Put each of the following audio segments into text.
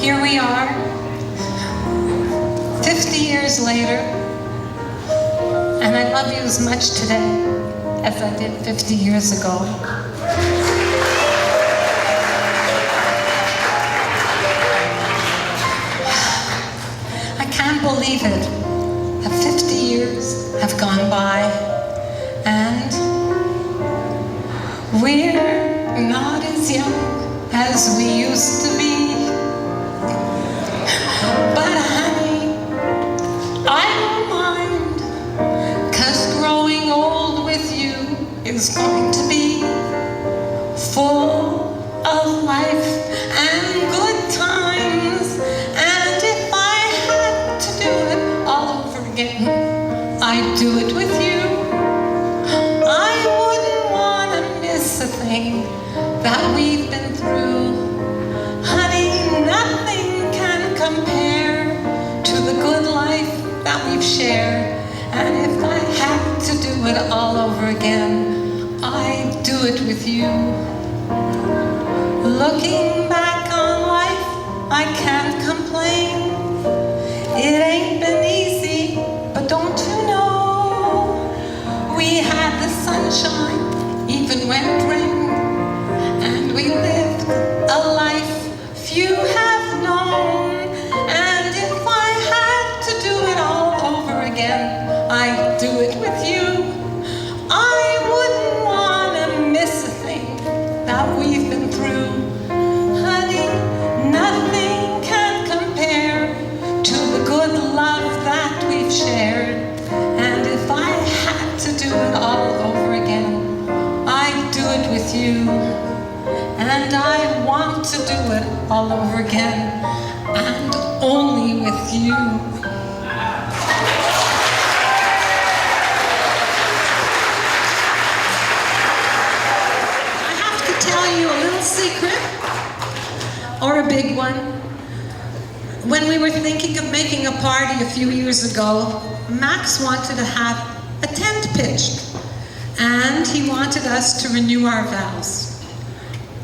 here we are, 50 years later, and I love you as much today as I did 50 years ago. I can't believe it, that 50 years have gone by, and we're not as young as we used to be. But honey, I don't mind, 'cause growing old with you is going to be full of life and good times. And if I had to do it all over again, I'd do it with you. I wouldn't want to miss a thing that we've been through. Honey, nothing can compare to the good life that we've shared. And if I had to do it all over again, I'd do it with you. Looking back on life, I can't complain. It ain't been easy, but don't you know, we had the sunshine even when it rained, and we lived a life few have known. And if I had to do it all over again, I'd do it with you. I wouldn't want to miss a thing that we've been through. Honey, nothing can compare to the good love that we've shared. And if I had to do it all over again, I'd do it with you. And I want to do it all over again, and only with you. I have to tell you a little secret, or a big one. When we were thinking of making a party a few years ago, Max wanted to have a tent pitched, and he wanted us to renew our vows.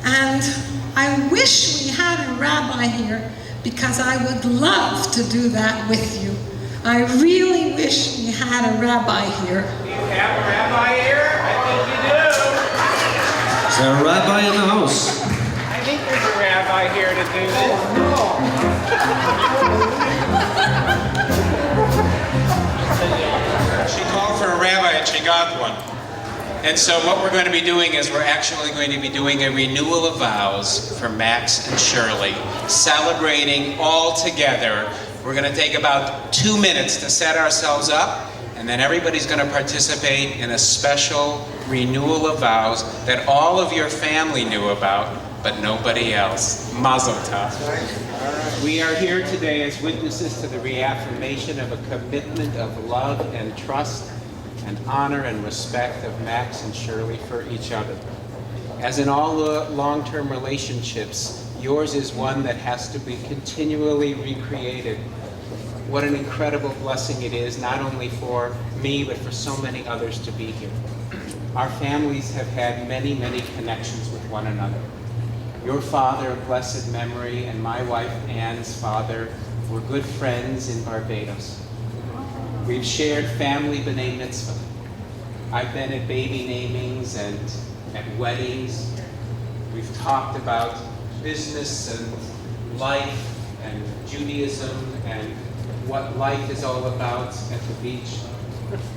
And I wish we had a rabbi here, because I would love to do that with you. I really wish we had a rabbi here. Do you have a rabbi here? I think you do. Is there a rabbi in the house? I think there's a rabbi here to do this. She called for a rabbi and she got one. And so what we're going to be doing is we're actually going to be doing a renewal of vows for Max and Shirley, celebrating all together. We're going to take about 2 minutes to set ourselves up, and then everybody's going to participate in a special renewal of vows that all of your family knew about, but nobody else. Mazel tov. We are here today as witnesses to the reaffirmation of a commitment of love and trust and honor and respect of Max and Shirley for each other. As in all long-term relationships, yours is one that has to be continually recreated. What an incredible blessing it is, not only for me, but for so many others to be here. Our families have had many, many connections with one another. Your father of blessed memory and my wife Ann's father were good friends in Barbados. We've shared family b'nai mitzvah. I've been at baby namings and at weddings. We've talked about business and life and Judaism and what life is all about at the beach.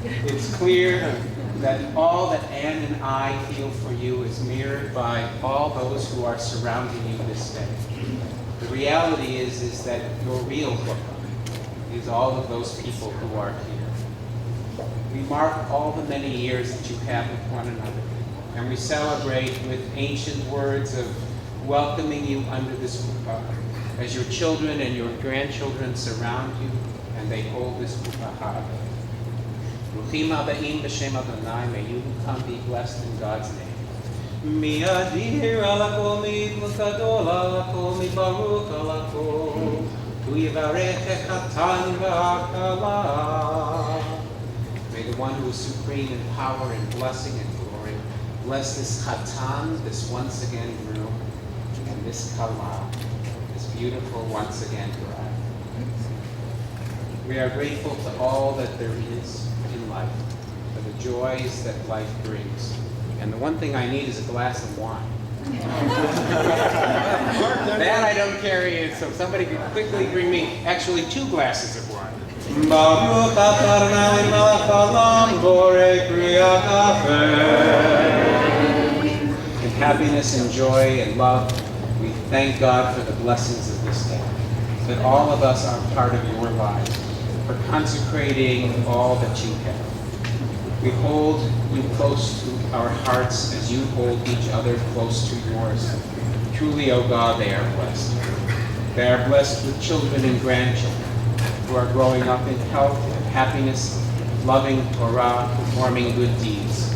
It's clear that all that Ann and I feel for you is mirrored by all those who are surrounding you this day. The reality is that your real hook is all of those people who are here. We mark all the many years that you have with one another, and we celebrate with ancient words of welcoming you under this chuppah, as your children and your grandchildren surround you and they hold this chuppah high. Bruchim ha'ba'im b'shem Adonai, may you come be blessed in God's name. Mi'adir ala kol mi'kadol ala kol mi'baruch ala kol. May the one who is supreme in power and blessing and glory bless this Chatan, this once again groom, and this Kala, this beautiful once again for us. We are grateful to all that there is in life, for the joys that life brings. And the one thing I need is a glass of wine. That I don't carry in, so somebody could quickly bring me actually 2 glasses of wine. In happiness and joy and love, we thank God for the blessings of this day, that all of us are part of your lives, for consecrating all that you have. We hold you close to our hearts as you hold each other close to yours. Truly, O God, they are blessed. They are blessed with children and grandchildren who are growing up in health and happiness, loving Torah, performing good deeds.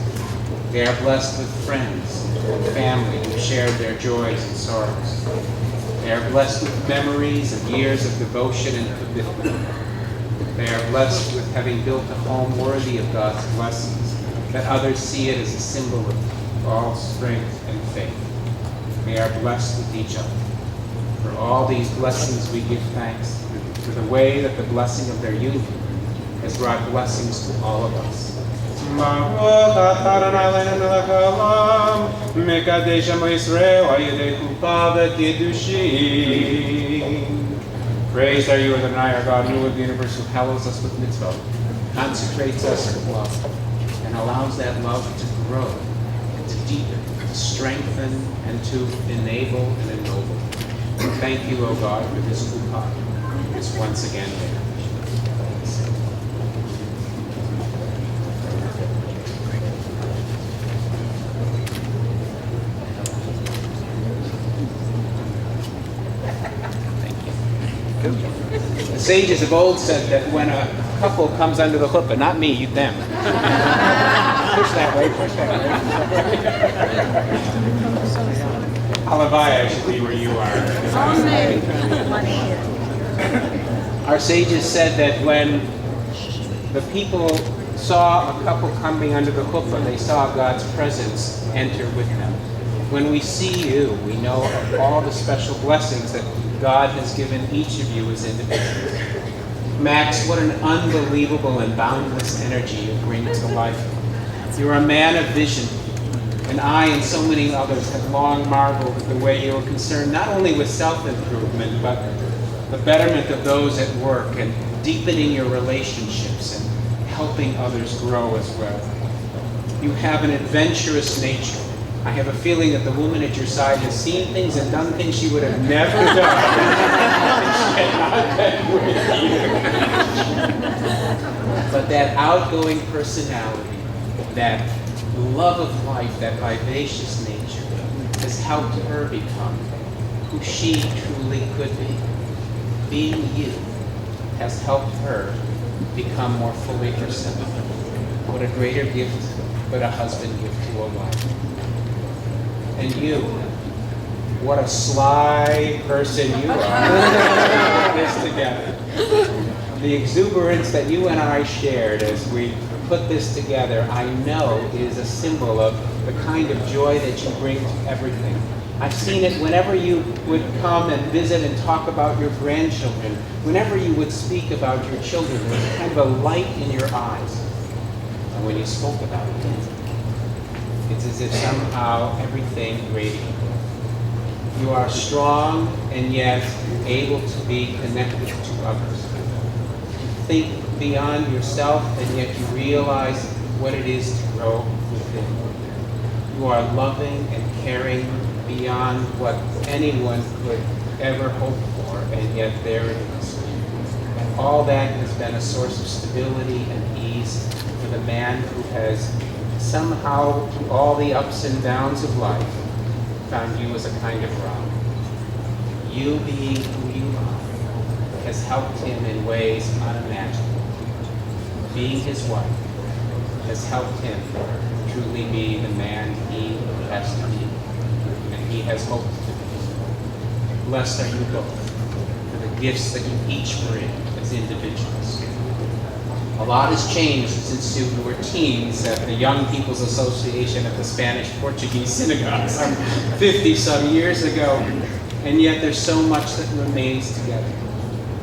They are blessed with friends and family who shared their joys and sorrows. They are blessed with memories of years of devotion and commitment. They are blessed with having built a home worthy of God's blessings, that others see it as a symbol of all strength and faith. They are blessed with each other. For all these blessings we give thanks for the way that the blessing of their union has brought blessings to all of us. Praised are you, Adonai, our God, ruler of the universe, who hallows us with mitzvah, consecrates us with love, and allows that love to grow, and to deepen, to strengthen, and to enable and ennoble. Thank you, O God, for this kupah, this once again there. The sages of old said that when a couple comes under the chuppah, not me, you them. Push that way, push that way. Halavai, I should be where you are. Our sages said that when the people saw a couple coming under the chuppah, they saw God's presence enter with them. When we see you, we know of all the special blessings that God has given each of you as individuals. Max, what an unbelievable and boundless energy you bring to life. You're a man of vision, and I and so many others have long marveled at the way you are concerned not only with self-improvement, but the betterment of those at work and deepening your relationships and helping others grow as well. You have an adventurous nature. I have a feeling that the woman at your side has seen things and done things she would have never done. She had not been with you. But that outgoing personality, that love of life, that vivacious nature, has helped her become who she truly could be. Being you has helped her become more fully herself. What a greater gift but a husband gives to a wife. And you, what a sly person you are. This together. The exuberance that you and I shared as we put this together, I know is a symbol of the kind of joy that you bring to everything. I've seen it whenever you would come and visit and talk about your grandchildren, whenever you would speak about your children, there was kind of a light in your eyes. And when you spoke about it, it's as if somehow everything radiated. You are strong and yet able to be connected to others. You think beyond yourself and yet you realize what it is to grow within. You are loving and caring beyond what anyone could ever hope for, and yet there it is. And all that has been a source of stability and ease for the man who has somehow, through all the ups and downs of life, found you as a kind of rock. You being who you are has helped him in ways unimaginable. Being his wife has helped him truly be the man he has to be, and he has hoped to be. Blessed are you both for the gifts that you each bring as individuals. A lot has changed since you were teens at the Young People's Association at the Spanish-Portuguese synagogue some 50-some years ago. And yet there's so much that remains together.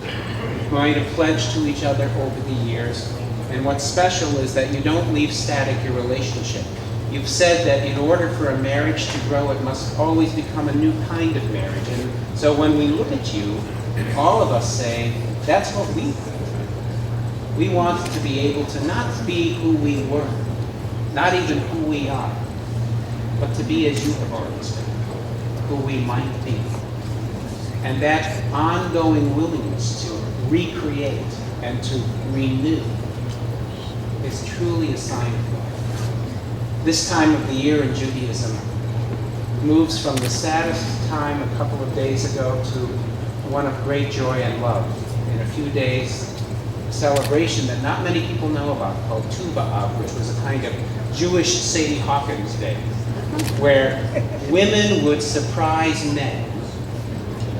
You've made a pledge to each other over the years. And what's special is that you don't leave static your relationship. You've said that in order for a marriage to grow, it must always become a new kind of marriage. And so when we look at you, all of us say, that's what we want. We want to be able to not be who we were, not even who we are, but to be as you have always been, who we might be. And that ongoing willingness to recreate and to renew is truly a sign of love. This time of the year in Judaism moves from the saddest time a couple of days ago to one of great joy and love. In a few days, a celebration that not many people know about called Tu B'Av, which was a kind of Jewish Sadie Hawkins Day, where women would surprise men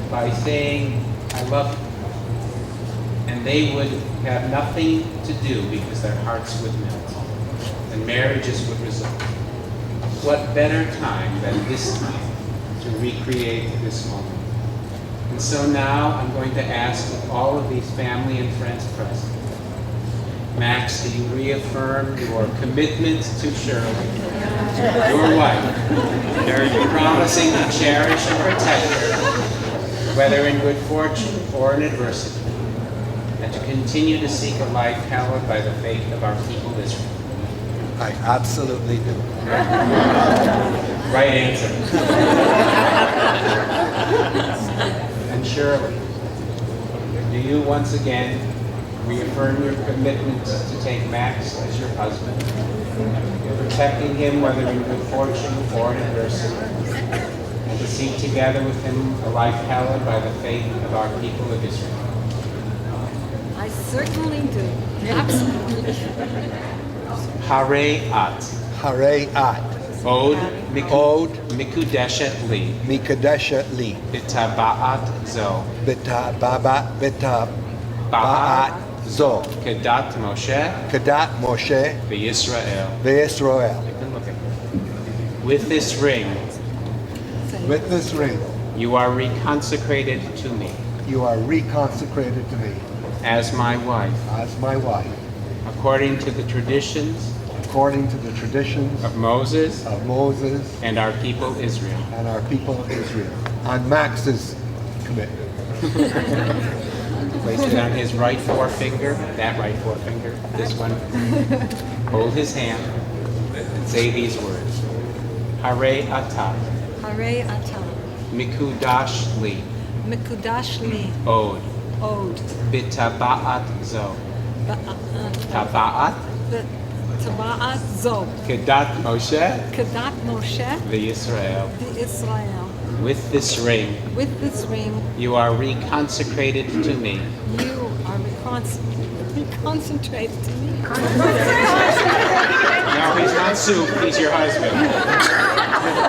by saying, I love you. And they would have nothing to do because their hearts would melt and marriages would result. What better time than this time to recreate this moment? And so now I'm going to ask with all of these family and friends present, Max, do you reaffirm your commitment to Shirley, your wife, promising to cherish and protect her, whether in good fortune or in adversity, and to continue to seek a life hallowed by the faith of our people Israel? I absolutely do. Right answer. And Shirley, do you once again reaffirm your commitment to take Max as your husband, protecting him whether in good fortune or in adversity, and to seek together with him a life hallowed by the faith of our people of Israel? I certainly do. Absolutely. Hare at. Hare at. Od Od mikudeshet li. Mikadesha li. B'taba'at zo. Bita ba'at zo. Kedat Moshe Kadat Moshe v'Yisrael. ve'Israel. With this ring, With this ring, you are reconsecrated to me you are reconsecrated to me as my wife, as my wife, according to the traditions according to the traditions of Moses of Moses and our people Israel. and our people Israel. On Max's commitment. Place it on his right forefinger, that right forefinger, this one. Hold his hand and say these words. Hare atah, Hare atah. mikudash li, Mekudash li. od, Od. bitaba'at zo. Taba'at, Taba'at zo. kedat Moshe Kadat Moshe v'Yisrael. Israel. With this ring, With this ring, you are reconsecrated to me you are reconcentrated to me. No, he's not soup, he's your husband.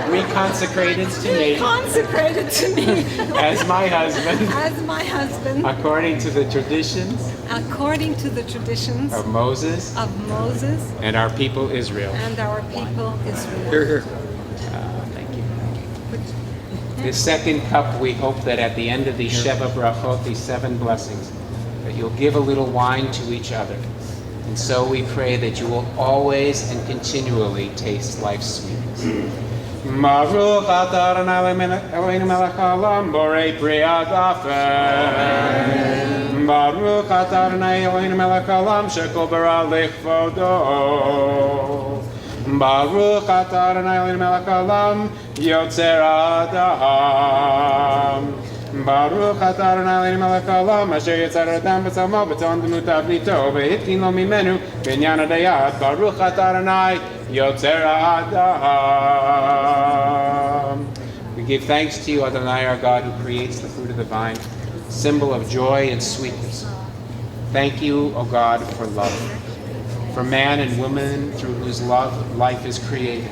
Reconsecrated to me Consecrated to me as my husband, as my husband, according to the traditions according to the traditions of Moses of Moses and our people Israel. and our people Israel. Here. Thank you. The second cup, we hope that at the end of these Sheva Brachot, these 7 blessings, that you'll give a little wine to each other. And so we pray that you will always and continually taste life's sweetness. Baruch atah Adonai Eloheinu melech haolam borei pri hagafen. Baruch atah Adonai Eloheinu melech haolam shekol bara lichvodo. Baruch atah Adonai Eloheinu melech haolam yotzer adam. Baruch atah Adonai Eloheinu melech haolam asher yetzer adam b'tzalmo b'tzon demut avnito v'hitkin lo mimenu b'inyan hadayat. Baruch atah Adonai yotzer adam. We give thanks to you, Adonai, our God, who creates the fruit of the vine, symbol of joy and sweetness. Thank you, O God, for love, for man and woman through whose love life is created.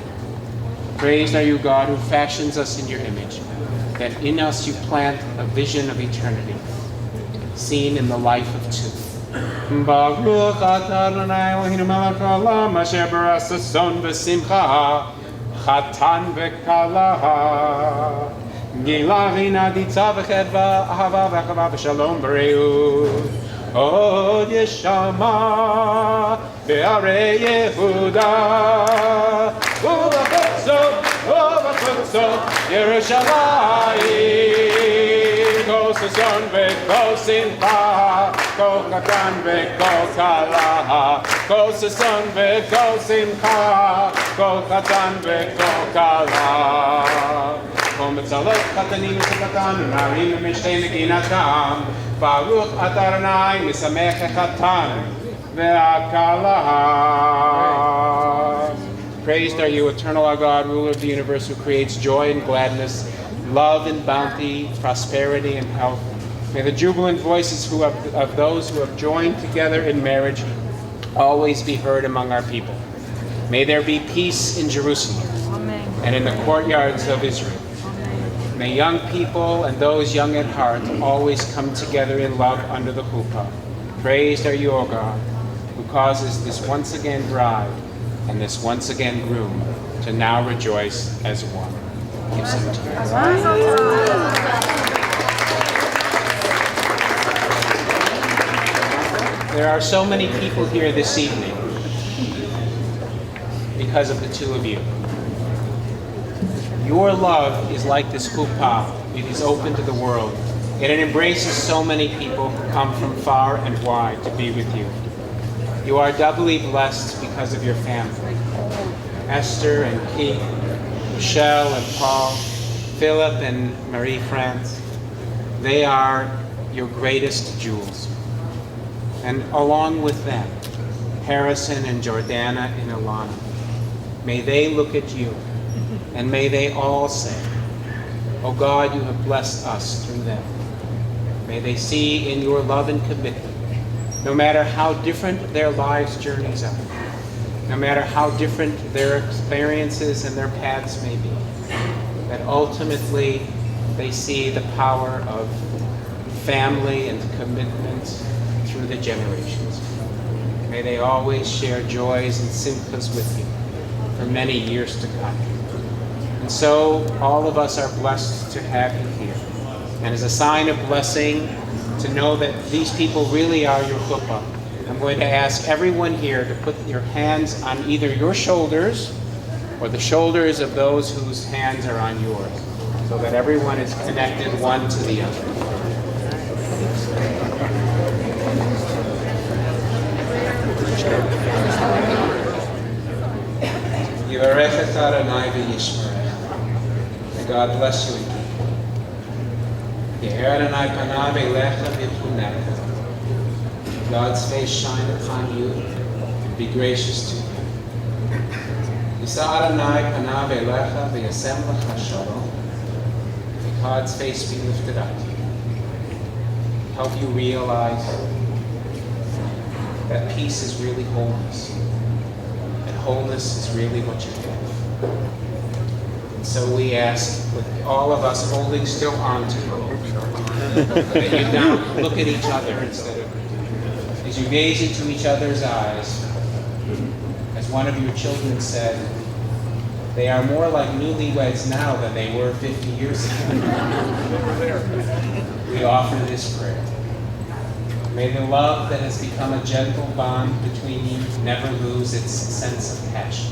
Praised are you, God, who fashions us in your image, that in us you plant a vision of eternity, seen in the life of 2. Baruch atah Adonai Eloheinu melech haolam asher bara sason v'simcha chatan v'kala גילה רינה דיצה וחדווה, אהבה ואחווה ושלום בריאות. עוד ישמע בערי יהודה, ובחוצות ירושלים. כל ששון וכל שמחה, כל חתן וכל כלה, כל ששון וכל שמחה, כל חתן וכל כלה. כל מצלות חתנים ושפתן, נערים ומשתי נגינתם, ברוך אתה אדוני משמח החתן והכלה. Praised are you, eternal our God, ruler of the universe, who creates joy and gladness, love and bounty, prosperity and health. May the jubilant voices of those who have joined together in marriage always be heard among our people. May there be peace in Jerusalem and in the courtyards of Israel. May young people and those young at heart always come together in love under the chuppah. Praised are you, O God, who causes this once again bride and this once again groom to now rejoice as one. Give some tears. There are so many people here this evening because of the two of you. Your love is like this chuppah. It is open to the world, and it embraces so many people who come from far and wide to be with you. You are doubly blessed because of your family. Esther and Keith, Michelle and Paul, Philip and Marie France. They are your greatest jewels. And along with them, Harrison and Jordana and Ilana. May they look at you, and may they all say, "Oh God, you have blessed us through them." May they see in your love and commitment, no matter how different their lives' journeys are, no matter how different their experiences and their paths may be, that ultimately they see the power of family and commitment through the generations. May they always share joys and simchas with you for many years to come. And so all of us are blessed to have you here. And as a sign of blessing, to know that these people really are your chuppah, I'm going to ask everyone here to put your hands on either your shoulders or the shoulders of those whose hands are on yours, so that everyone is connected one to the other. Yivarechet Adonai v'yishmerecha. May God bless you and keep you. Ye'er Adonai panav elecha v'yichunecha. God's face shine upon you and be gracious to you. Yisa Adonai panav elecha v'yasem lecha shalom. May God's face be lifted up to you. Help you realize that peace is really wholeness. And wholeness is really what you have. And so we ask, with all of us holding still on to you, that you now look at each other instead of, as you gaze into each other's eyes, as one of your children said, they are more like newlyweds now than they were 50 years ago. We offer this prayer. May the love that has become a gentle bond between you never lose its sense of passion.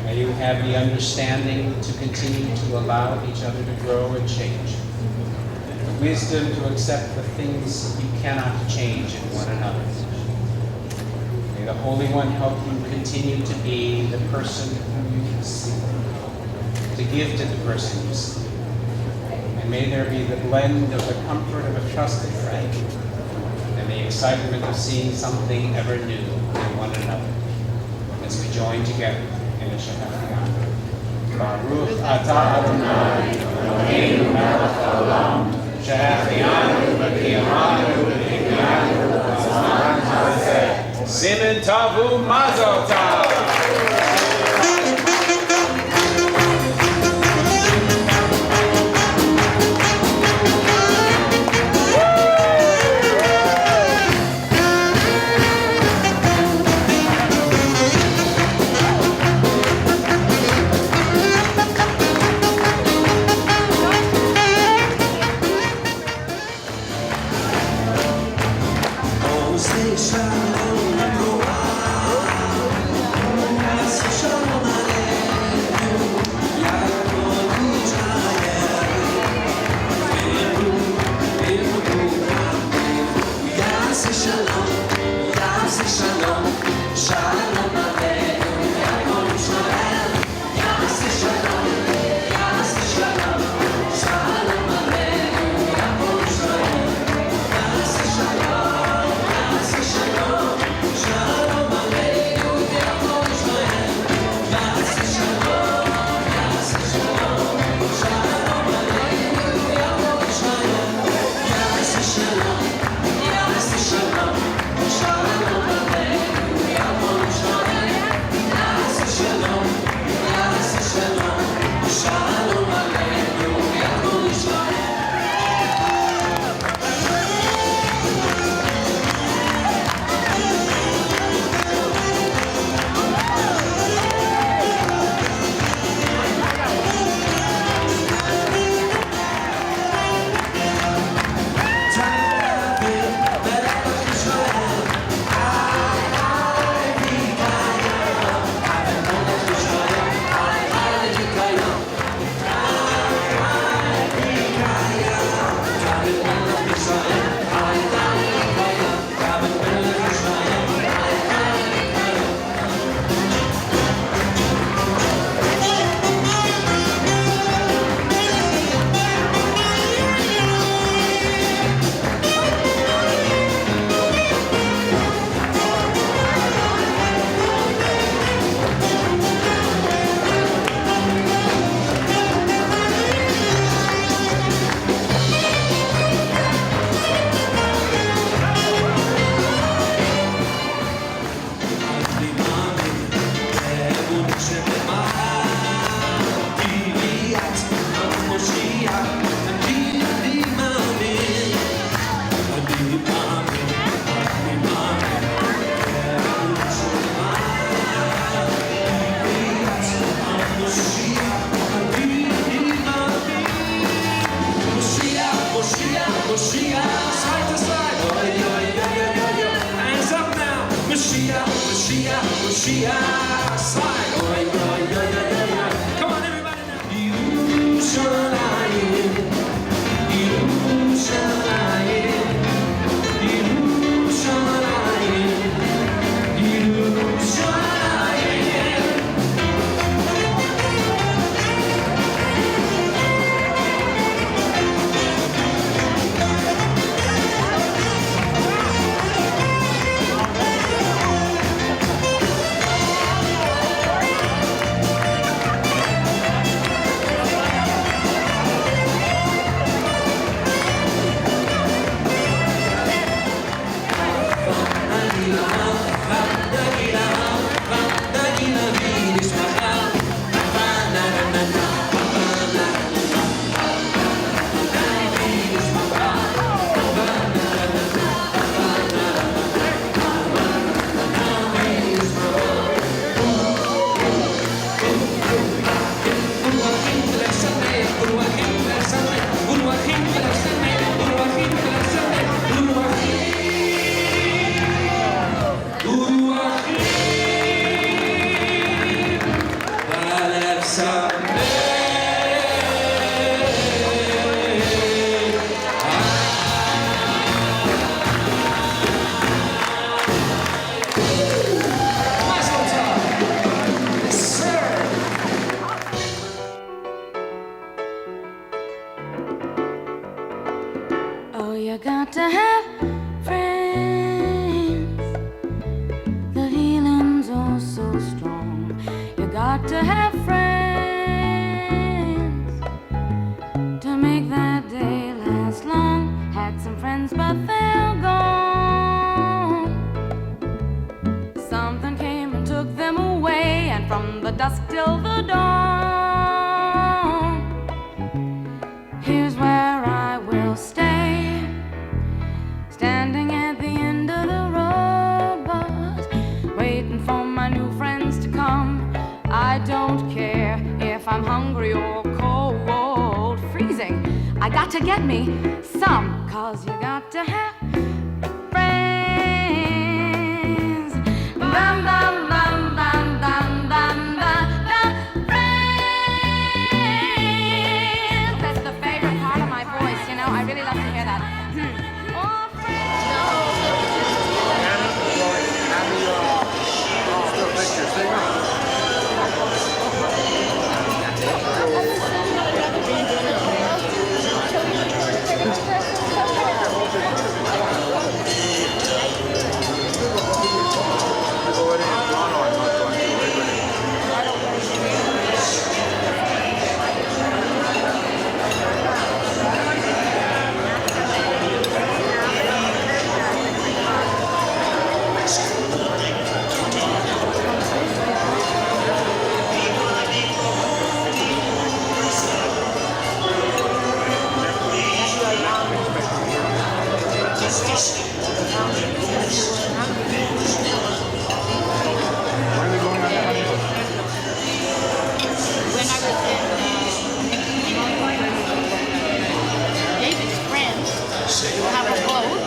May you have the understanding to continue to allow each other to grow and change. The wisdom to accept the things you cannot change in one another. May the Holy One help you continue to be the person whom you see, to give to the person you see. And may there be the blend of the comfort of a trusted friend and the excitement of seeing something ever new in one another as we join together in a Shehecheyanu. Baruch atah Adonai, Eloheinu melech haolam, Shehecheyanu v'kiyamanu v'hikyanu b'zman hazeh. Simen tavu mazel tov. Mashiach, side to side. Oi, oi, oi, oi, oi, oi. Hands up now. Mashiach, Mashiach, Mashiach, side. Oi, oi, oi, oi, oi, oi. Come on, everybody now. Yerushalayim, Yerushalayim, Yerushalayim, Yerushalayim. Oh, you got to have friends. The healing's oh so strong. You got to have friends to make that day last long. Had some friends, but they're gone. Something came and took them away, and from the dusk till the dawn, here's where I will stay, standing at the end of the road, but waiting for my new friends to come. I don't care if I'm hungry or cold, freezing. I got to get me some, 'cause you got to have friends. Bum, bum, bum, bum, bum, bum, bum, bum. Friends. That's the favorite part of my voice, you know. I really love to hear that. Oh, friends. Still think you're singing? When I was in David's friends have a boat.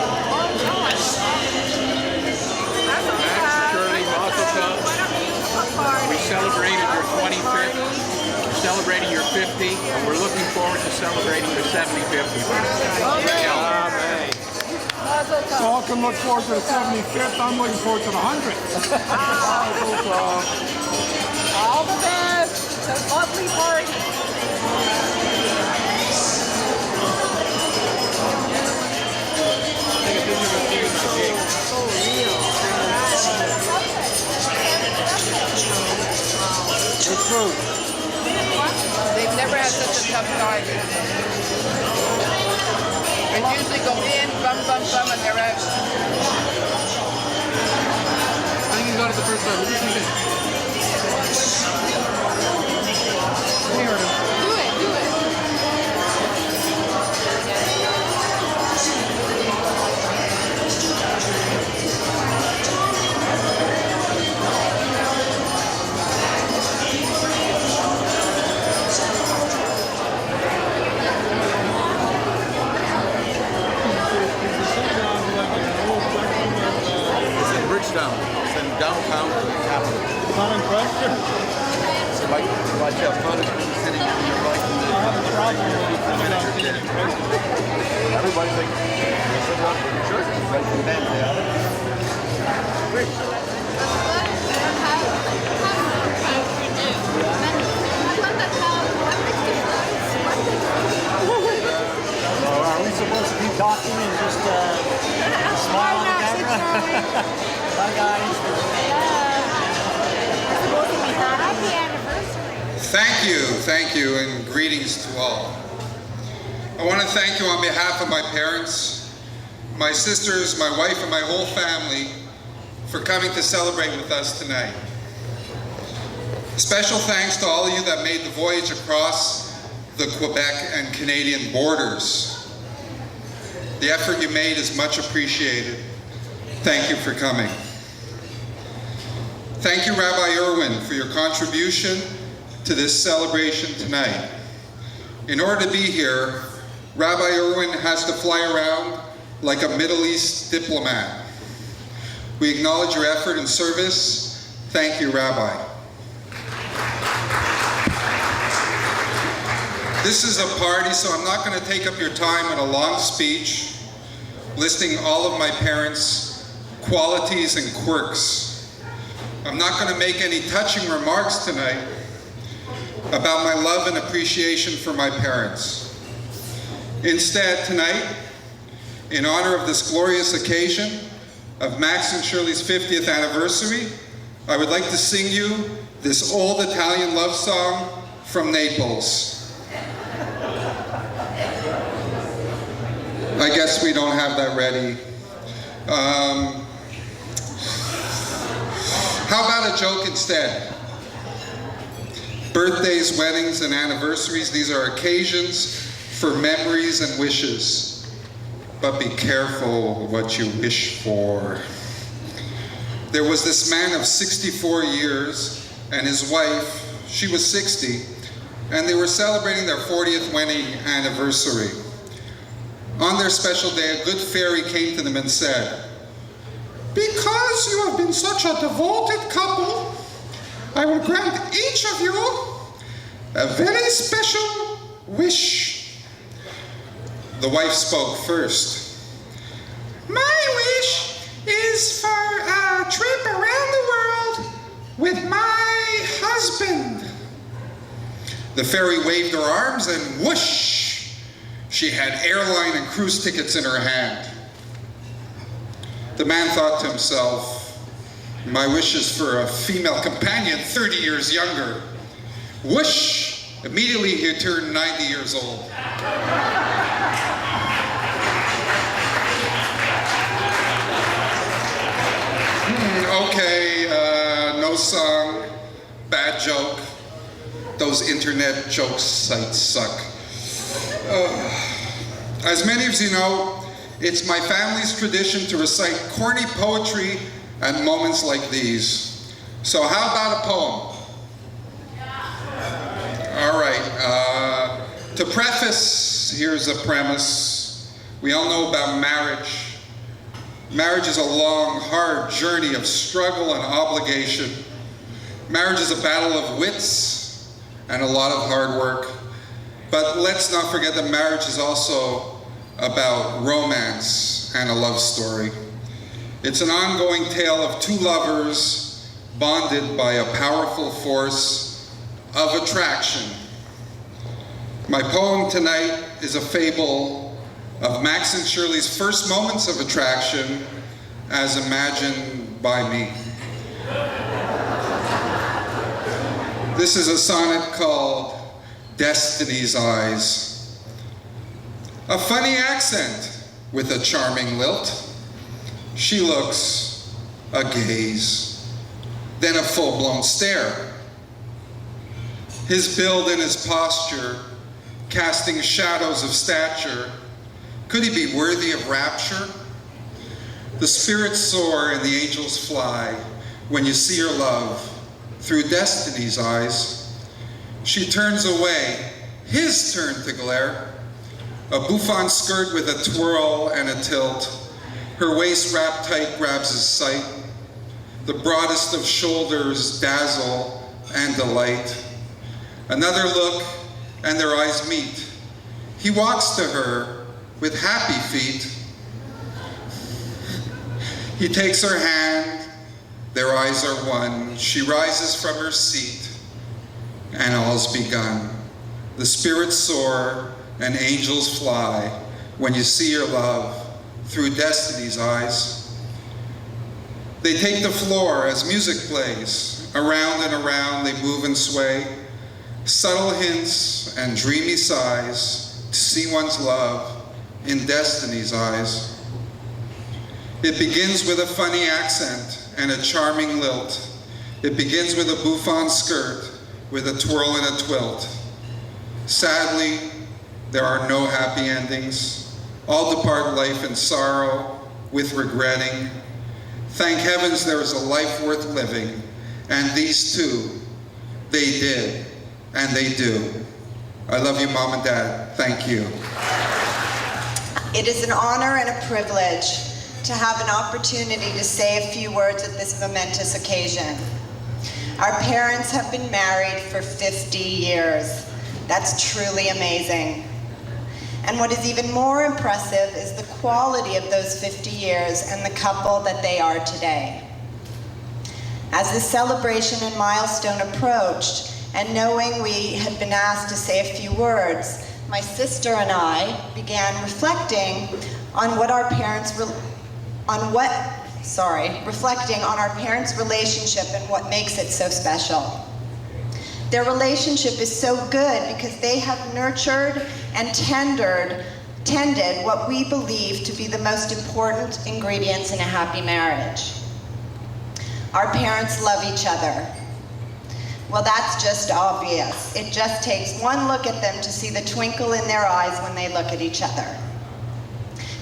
Shirley, Mazel Tov. We celebrated your 25th, we're celebrating your 50, and we're looking forward to celebrating your 75th. Amen. All can look forward to the 75th. I'm looking forward to the 100th. All the best. It's a lovely party. It's true. They've never had such a tough time. And usually go in, bum, bum, bum, and they're out. I think you got it the first time. What do you think? Do it, do it. have fun sitting on your right and the manager chair. Everybody's like, sure, right from them, yeah. Great. Are we supposed to keep talking and just smile on the camera? Bye, guys. Happy anniversary. Thank you, and greetings to all. I want to thank you on behalf of my parents, my sisters, my wife, and my whole family for coming to celebrate with us tonight. Special thanks to all of you that made the voyage across the Quebec and Canadian borders. The effort you made is much appreciated. Thank you for coming. Thank you, Rabbi Irwin, for your contribution to this celebration tonight. In order to be here, Rabbi Irwin has to fly around like a Middle East diplomat. We acknowledge your effort and service. Thank you, Rabbi. This is a party, so I'm not going to take up your time with a long speech listing all of my parents' qualities and quirks. I'm not going to make any touching remarks tonight about my love and appreciation for my parents. Instead, tonight, in honor of this glorious occasion of Max and Shirley's 50th anniversary, I would like to sing you this old Italian love song from Naples. I guess we don't have that ready. How about a joke instead? Birthdays, weddings, and anniversaries, these are occasions for memories and wishes. But be careful what you wish for. There was this man of 64 years and his wife, she was 60, and they were celebrating their 40th wedding anniversary. On their special day, a good fairy came to them and said, "Because you have been such a devoted couple, I will grant each of you a very special wish." The wife spoke first. "My wish is for a trip around the world with my husband." The fairy waved her arms and whoosh! She had airline and cruise tickets in her hand. The man thought to himself, "My wish is for a female companion 30 years younger." Whoosh! Immediately he turned 90 years old. Okay, no song, bad joke. Those internet joke sites suck. As many of you know, it's my family's tradition to recite corny poetry at moments like these. So how about a poem? All right, to preface, here's a premise. We all know about marriage. Marriage is a long, hard journey of struggle and obligation. Marriage is a battle of wits and a lot of hard work. But let's not forget that marriage is also about romance and a love story. It's an ongoing tale of two lovers bonded by a powerful force of attraction. My poem tonight is a fable of Max and Shirley's first moments of attraction as imagined by me. This is a sonnet called Destiny's Eyes. A funny accent with a charming lilt. She looks, a gaze, then a full-blown stare. His build and his posture, casting shadows of stature. Could he be worthy of rapture? The spirits soar and the angels fly when you see your love through destiny's eyes. She turns away, his turn to glare. A bouffant skirt with a twirl and a tilt. Her waist wrapped tight grabs his sight. The broadest of shoulders dazzle and delight. Another look, and their eyes meet. He walks to her with happy feet. He takes her hand, their eyes are one. She rises from her seat, and all's begun. The spirits soar, and angels fly, when you see your love through destiny's eyes. They take the floor as music plays. Around and around they move and sway. Subtle hints and dreamy sighs to see one's love in destiny's eyes. It begins with a funny accent and a charming lilt. It begins with a bouffant skirt with a twirl and a twilt. Sadly, there are no happy endings. All depart life in sorrow with regretting. Thank heavens there is a life worth living, and these two, they did, and they do. I love you, Mom and Dad. Thank you. It is an honor and a privilege to have an opportunity to say a few words at this momentous occasion. Our parents have been married for 50 years. That's truly amazing. And what is even more impressive is the quality of those 50 years and the couple that they are today. As this celebration and milestone approached, and knowing we had been asked to say a few words, my sister and I began reflecting on what our parents reflecting on our parents' relationship and what makes it so special. Their relationship is so good because they have nurtured and tended what we believe to be the most important ingredients in a happy marriage. Our parents love each other. Well, that's just obvious. It just takes one look at them to see the twinkle in their eyes when they look at each other.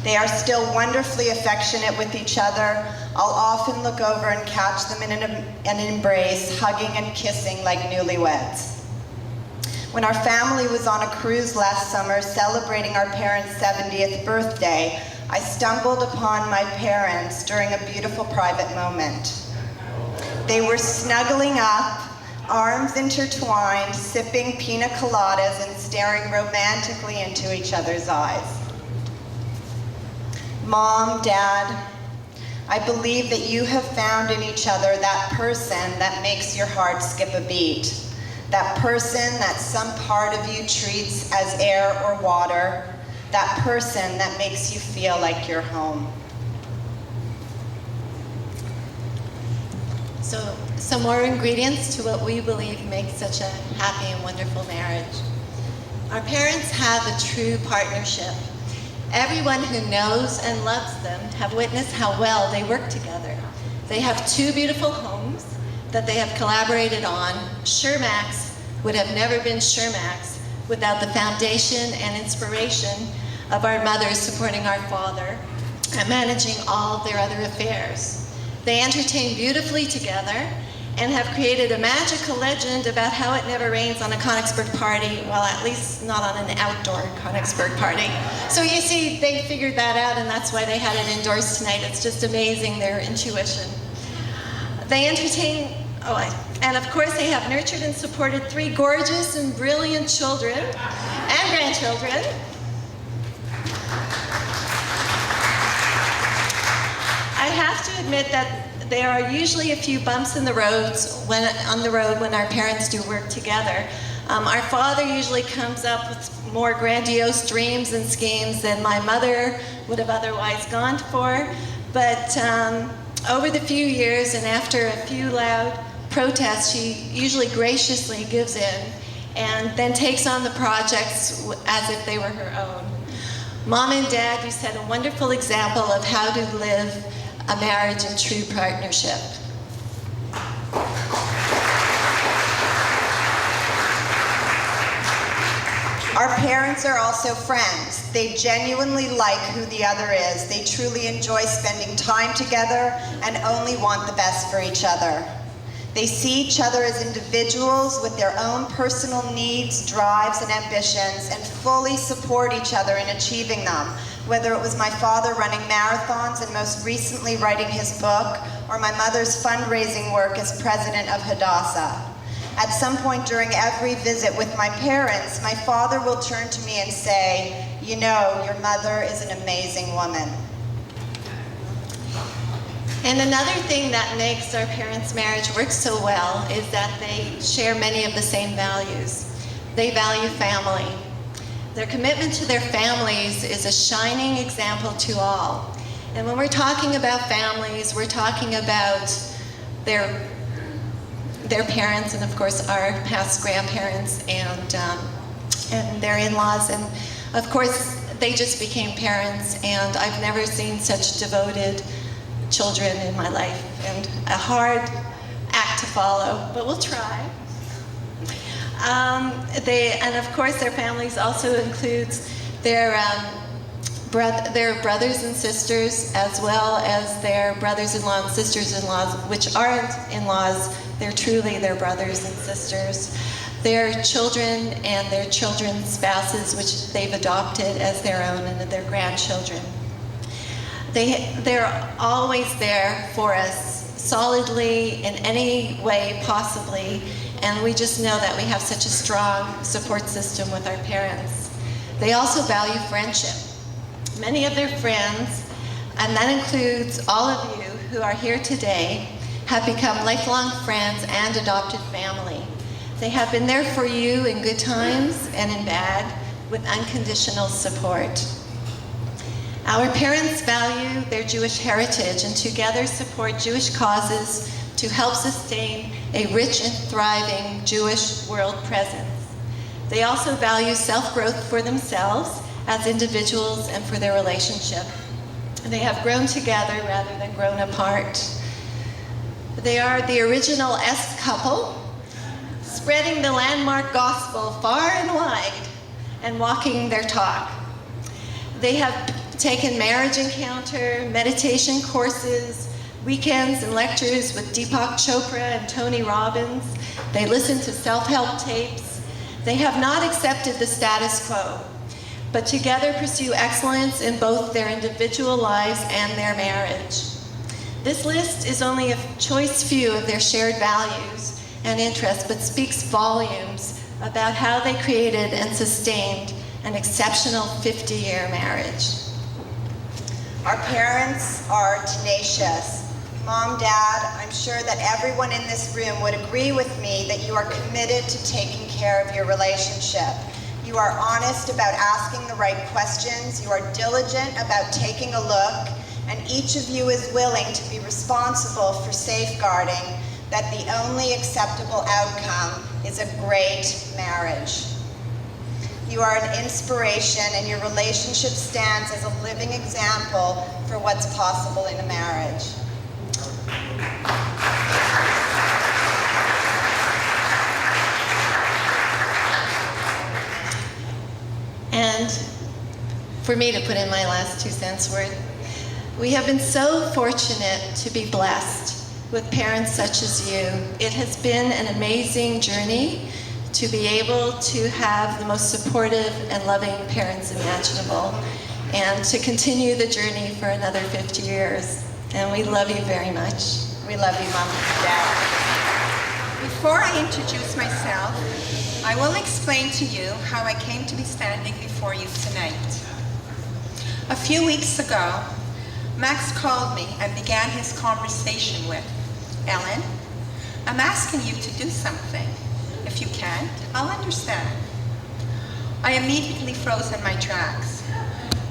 They are still wonderfully affectionate with each other. I'll often look over and catch them in an embrace, hugging and kissing like newlyweds. When our family was on a cruise last summer celebrating our parents' 70th birthday, I stumbled upon my parents during a beautiful private moment. They were snuggling up, arms intertwined, sipping pina coladas and staring romantically into each other's eyes. Mom, Dad, I believe that you have found in each other that person that makes your heart skip a beat. That person that some part of you treats as air or water. That person that makes you feel like you're home. So, some more ingredients to what we believe makes such a happy and wonderful marriage. Our parents have a true partnership. Everyone who knows and loves them have witnessed how well they work together. They have two beautiful homes that they have collaborated on. Shermax would have never been Shermax without the foundation and inspiration of our mothers supporting our father and managing all their other affairs. They entertain beautifully together and have created a magical legend about how it never rains on a Konigsberg party, well, at least not on an outdoor Konigsberg party. So you see, they figured that out, and that's why they had it indoors tonight. It's just amazing, their intuition. They entertain, and of course they have nurtured and supported 3 gorgeous and brilliant children and grandchildren. I have to admit that there are usually a few bumps in the roads on the road when our parents do work together. Our father usually comes up with more grandiose dreams and schemes than my mother would have otherwise gone for. But over the few years and after a few loud protests, she usually graciously gives in and then takes on the projects as if they were her own. Mom and Dad, you set a wonderful example of how to live a marriage in true partnership. Our parents are also friends. They genuinely like who the other is. They truly enjoy spending time together and only want the best for each other. They see each other as individuals with their own personal needs, drives, and ambitions, and fully support each other in achieving them, whether it was my father running marathons and most recently writing his book, or my mother's fundraising work as president of Hadassah. at some point during every visit with my parents, my father will turn to me and say, "You know, your mother is an amazing woman." And another thing that makes our parents' marriage work so well is that they share many of the same values. They value family. Their commitment to their families is a shining example to all. And when we're talking about families, we're talking about their parents, and of course our past grandparents and their in-laws. And of course, they just became parents, and I've never seen such devoted children in my life, and a hard act to follow, but we'll try. And of course their families also includes their brothers and sisters, as well as their brothers-in-law and sisters-in-laws, which aren't in-laws, they're truly their brothers and sisters. Their children and their children's spouses, which they've adopted as their own, and their grandchildren. They're always there for us, solidly, in any way possibly, and we just know that we have such a strong support system with our parents. They also value friendship. Many of their friends, and that includes all of you who are here today, have become lifelong friends and adopted family. They have been there for you in good times and in bad, with unconditional support. Our parents value their Jewish heritage and together support Jewish causes to help sustain a rich and thriving Jewish world presence. They also value self-growth for themselves as individuals and for their relationship. They have grown together rather than grown apart. They are the original S couple, spreading the landmark gospel far and wide and walking their talk. They have taken marriage encounter, meditation courses, weekends and lectures with Deepak Chopra and Tony Robbins. They listen to self-help tapes. They have not accepted the status quo, but together pursue excellence in both their individual lives and their marriage. This list is only a choice few of their shared values and interests, but speaks volumes about how they created and sustained an exceptional 50-year marriage. Our parents are tenacious. Mom, Dad, I'm sure that everyone in this room would agree with me that you are committed to taking care of your relationship. You are honest about asking the right questions, you are diligent about taking a look, and each of you is willing to be responsible for safeguarding that the only acceptable outcome is a great marriage. You are an inspiration, and your relationship stands as a living example for what's possible in a marriage. And for me to put in my last 2 cents worth, we have been so fortunate to be blessed with parents such as you. It has been an amazing journey to be able to have the most supportive and loving parents imaginable, and to continue the journey for another 50 years. And we love you very much. We love you, Mom and Dad. Before I introduce myself, I will explain to you how I came to be standing before you tonight. A few weeks ago, Max called me and began his conversation with, "Ellen, I'm asking you to do something. If you can't, I'll understand." I immediately froze in my tracks.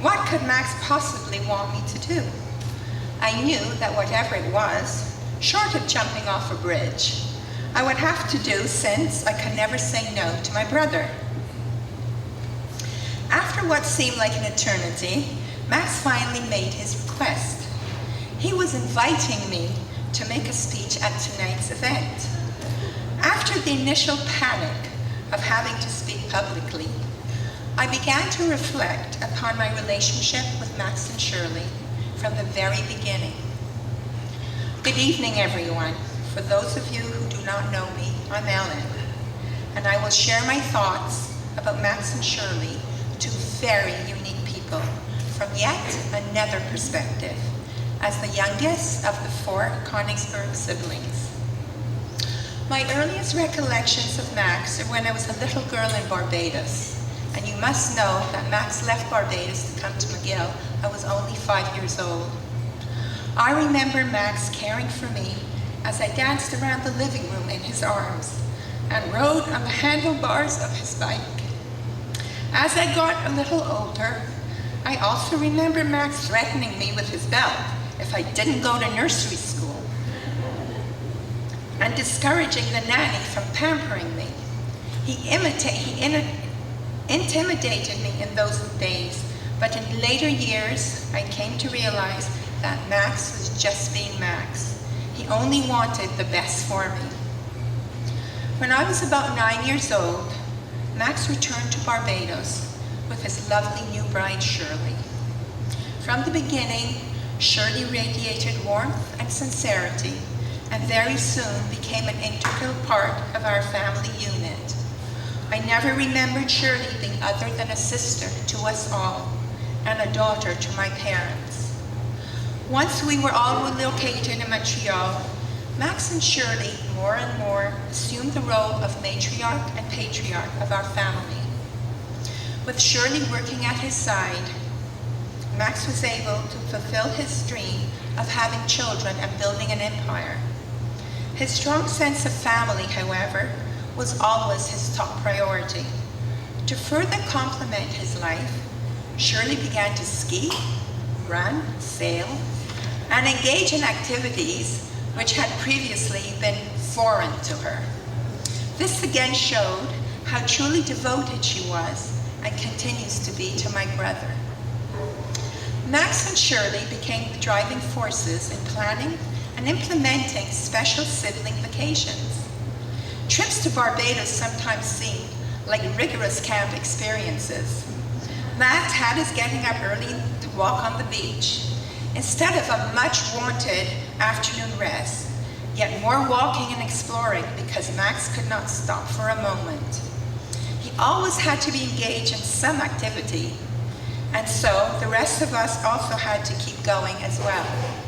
What could Max possibly want me to do? I knew that whatever it was, short of jumping off a bridge, I would have to do, since I could never say no to my brother. After what seemed like an eternity, Max finally made his request. He was inviting me to make a speech at tonight's event. After the initial panic of having to speak publicly, I began to reflect upon my relationship with Max and Shirley from the very beginning. Good evening, everyone. For those of you who do not know me, I'm Ellen, and I will share my thoughts about Max and Shirley, two very unique people, from yet another perspective, as the youngest of the 4 Konigsberg siblings. My earliest recollections of Max are when I was a little girl in Barbados. And you must know that Max left Barbados to come to McGill. I was only 5 years old. I remember Max caring for me as I danced around the living room in his arms and rode on the handlebars of his bike. As I got a little older, I also remember Max threatening me with his belt if I didn't go to nursery school and discouraging the nanny from pampering me. He intimidated me in those days, but in later years, I came to realize that Max was just being Max. He only wanted the best for me. When I was about 9 years old, Max returned to Barbados with his lovely new bride, Shirley. From the beginning, Shirley radiated warmth and sincerity, and very soon became an integral part of our family unit. I never remembered Shirley being other than a sister to us all, and a daughter to my parents. Once we were all relocated in Montreal, Max and Shirley more and more assumed the role of matriarch and patriarch of our family. With Shirley working at his side, Max was able to fulfill his dream of having children and building an empire. His strong sense of family, however, was always his top priority. To further complement his life, Shirley began to ski, run, sail, and engage in activities which had previously been foreign to her. This again showed how truly devoted she was and continues to be to my brother. Max and Shirley became the driving forces in planning and implementing special sibling vacations. Trips to Barbados sometimes seemed like rigorous camp experiences. Max had us getting up early to walk on the beach, instead of a much-wanted afternoon rest, yet more walking and exploring because Max could not stop for a moment. He always had to be engaged in some activity, and so the rest of us also had to keep going as well.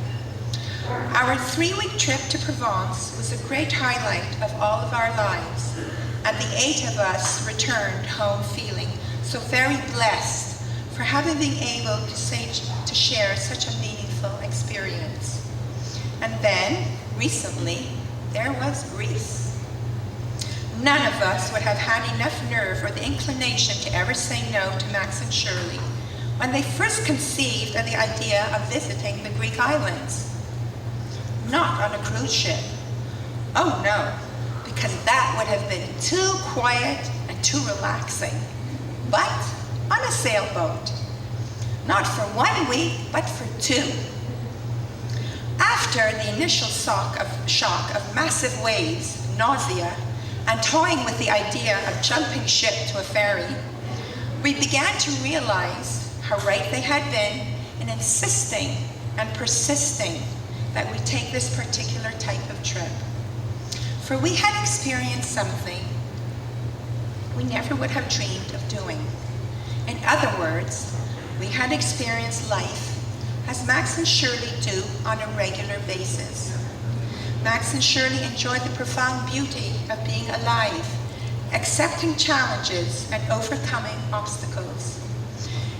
Our 3-week trip to Provence was a great highlight of all of our lives, and the 8 of us returned home feeling so very blessed for having been able to share such a meaningful experience. And then, recently, there was Greece. None of us would have had enough nerve or the inclination to ever say no to Max and Shirley when they first conceived of the idea of visiting the Greek islands. Not on a cruise ship. Oh no, because that would have been too quiet and too relaxing. But on a sailboat. Not for 1 week, but for 2. After the initial shock of massive waves, nausea, and toying with the idea of jumping ship to a ferry, we began to realize how right they had been in insisting and persisting that we take this particular type of trip. For we had experienced something we never would have dreamed of doing. In other words, we had experienced life as Max and Shirley do on a regular basis. Max and Shirley enjoy the profound beauty of being alive, accepting challenges and overcoming obstacles.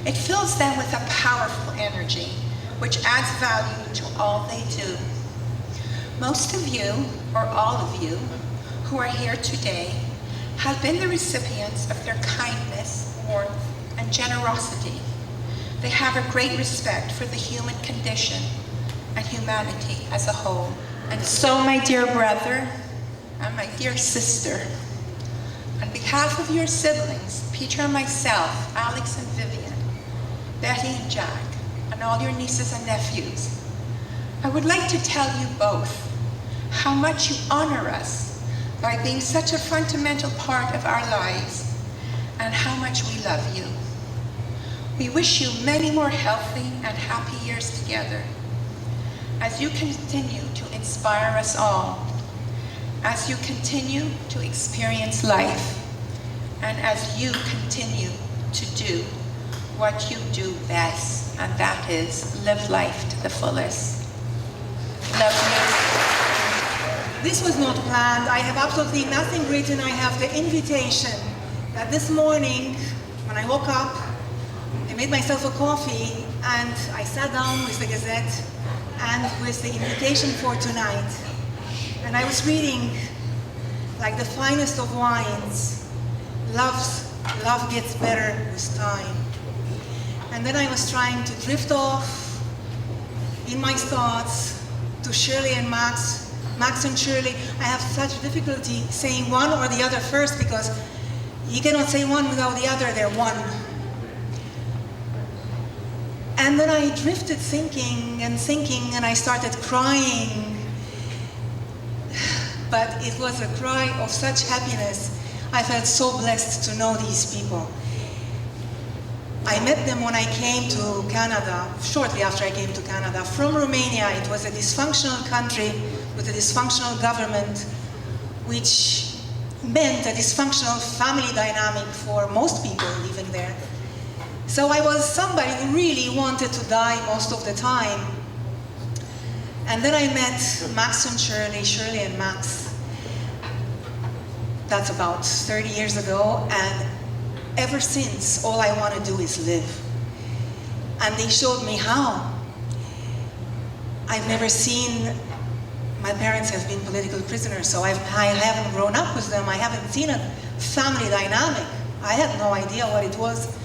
It fills them with a powerful energy, which adds value to all they do. Most of you, or all of you, who are here today have been the recipients of their kindness, warmth, and generosity. They have a great respect for the human condition and humanity as a whole. And so, my dear brother and my dear sister, on behalf of your siblings, Peter and myself, Alex and Vivian, Betty and Jack, and all your nieces and nephews, I would like to tell you both how much you honor us by being such a fundamental part of our lives and how much we love you. We wish you many more healthy and happy years together as you continue to inspire us all, as you continue to experience life, and as you continue to do what you do best, and that is live life to the fullest. Love you. This was not planned. I have absolutely nothing written. I have the invitation that this morning, when I woke up, I made myself a coffee and I sat down with the Gazette and with the invitation for tonight. And I was reading, like the finest of wines, love gets better with time. And then I was trying to drift off in my thoughts to Shirley and Max and Shirley. I have such difficulty saying one or the other first because you cannot say one without the other, they're one. And then I drifted thinking, and I started crying. But it was a cry of such happiness. I felt so blessed to know these people. I met them when I came to Canada, shortly after I came to Canada. From Romania, it was a dysfunctional country with a dysfunctional government, which meant a dysfunctional family dynamic for most people living there. So I was somebody who really wanted to die most of the time. And then I met Max and Shirley and Max. That's about 30 years ago, and ever since, all I want to do is live. And they showed me how. I've never seen, my parents have been political prisoners, so I haven't grown up with them. I haven't seen a family dynamic. I had no idea what it was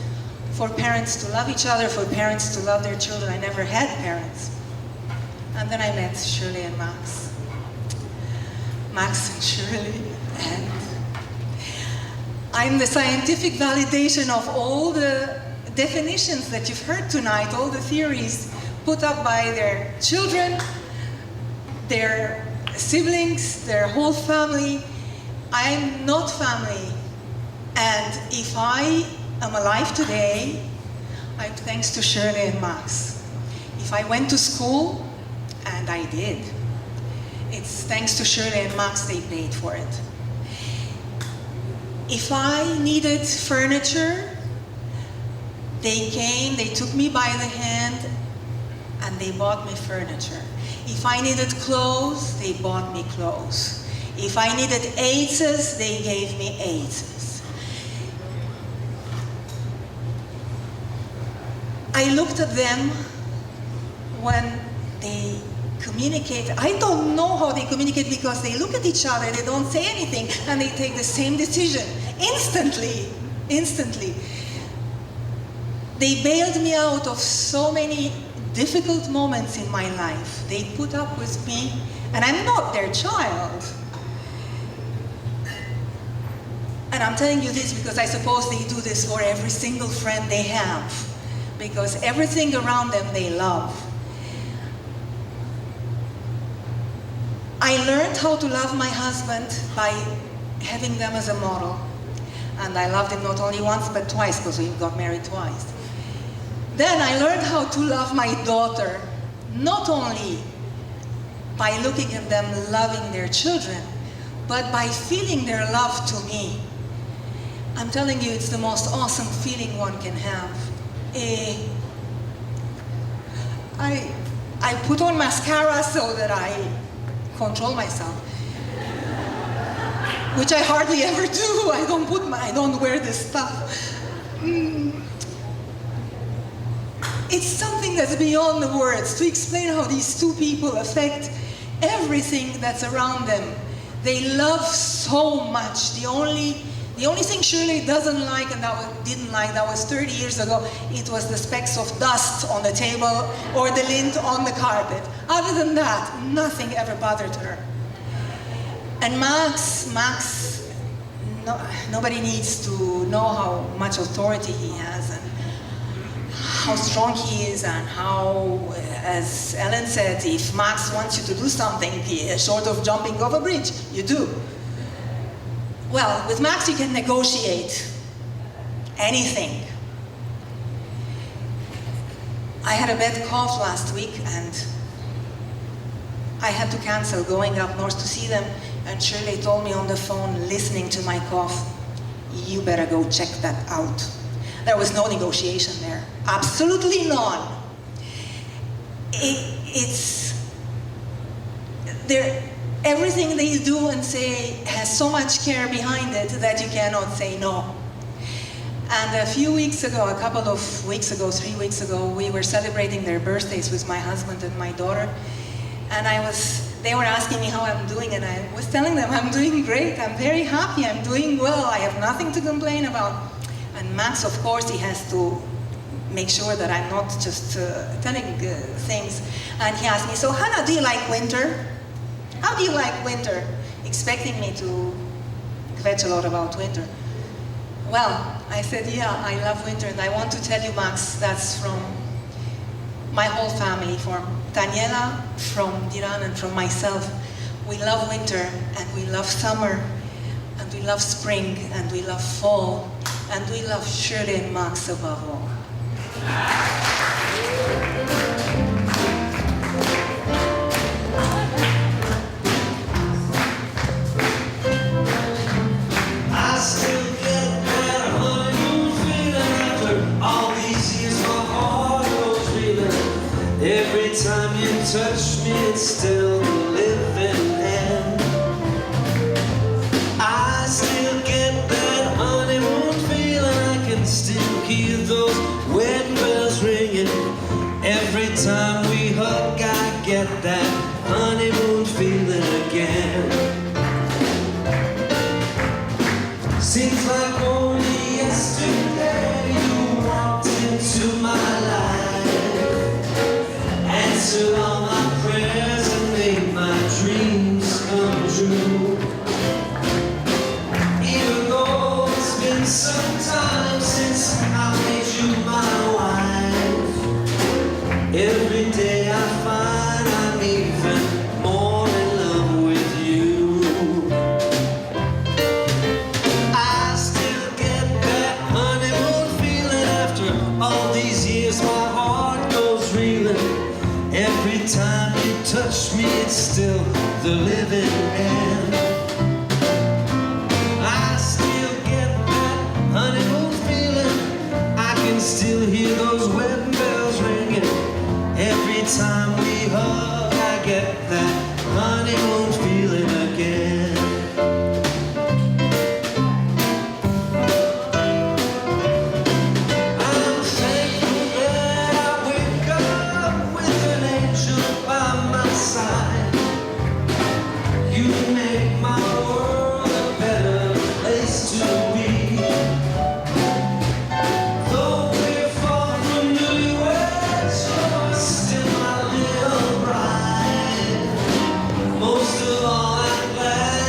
for parents to love each other, for parents to love their children. I never had parents. And then I met Shirley and Max. Max and Shirley, and I'm the scientific validation of all the definitions that you've heard tonight, all the theories put up by their children, their siblings, their whole family. I'm not family. And if I am alive today, I'm thanks to Shirley and Max. If I went to school, and I did, it's thanks to Shirley and Max they paid for it. If I needed furniture, they came, they took me by the hand, and they bought me furniture. If I needed clothes, they bought me clothes. If I needed aids, they gave me aids. I looked at them when they communicate. I don't know how they communicate because they look at each other, they don't say anything, and they take the same decision instantly. They bailed me out of so many difficult moments in my life. They put up with me, and I'm not their child. And I'm telling you this because I suppose they do this for every single friend they have, because everything around them they love. I learned how to love my husband by having them as a model. And I loved him not only once, but twice, because we got married twice. Then I learned how to love my daughter, not only by looking at them loving their children, but by feeling their love to me. I'm telling you, it's the most awesome feeling one can have. I put on mascara so that I control myself, which I hardly ever do. I don't wear this stuff. It's something that's beyond the words to explain how these two people affect everything that's around them. They love so much. The only thing Shirley doesn't like and didn't like, that was 30 years ago, it was the specks of dust on the table or the lint on the carpet. Other than that, nothing ever bothered her. And Max, nobody needs to know how much authority he has and how strong he is, and how, as Ellen said, if Max wants you to do something, short of jumping off a bridge, you do. Well, with Max you can negotiate anything. I had a bad cough last week and I had to cancel going up north to see them, and Shirley told me on the phone, listening to my cough, you better go check that out. There was no negotiation there. Absolutely none. everything they do and say has so much care behind it that you cannot say no. And a few weeks ago, a couple of weeks ago, 3 weeks ago, we were celebrating their birthdays with my husband and my daughter. And they were asking me how I'm doing, and I was telling them I'm doing great, I'm very happy, I'm doing well, I have nothing to complain about. And Max, of course, he has to make sure that I'm not just telling things. And he asked me, so Hannah, do you like winter? How do you like winter? Expecting me to kvetch a lot about winter. Well, I said, yeah, I love winter, and I want to tell you, Max, that's from my whole family, from Daniela, from Diran, and from myself. We love winter, and we love summer, and we love spring, and we love fall, and we love Shirley and Max above all. I still get that honeymoon feeling after all these years. My heart goes reeling. Every time you touch me, it's still the living end. I still get that honeymoon feeling. I can still hear those wedding bells ringing. Every time we hug, I get that honeymoon feeling again. Seems like only yesterday you walked into my life, answered all my prayers and made my dreams come true. Even though it's been some time since I made you my wife, every day I find I'm even more in love with you. All these years my heart goes reeling. Every time you touch me, it's still the living end. I still get that honeymoon feeling. I can still hear those wedding bells ringing. Every time we hug, I get that honeymoon feeling again. Most of all, I'm glad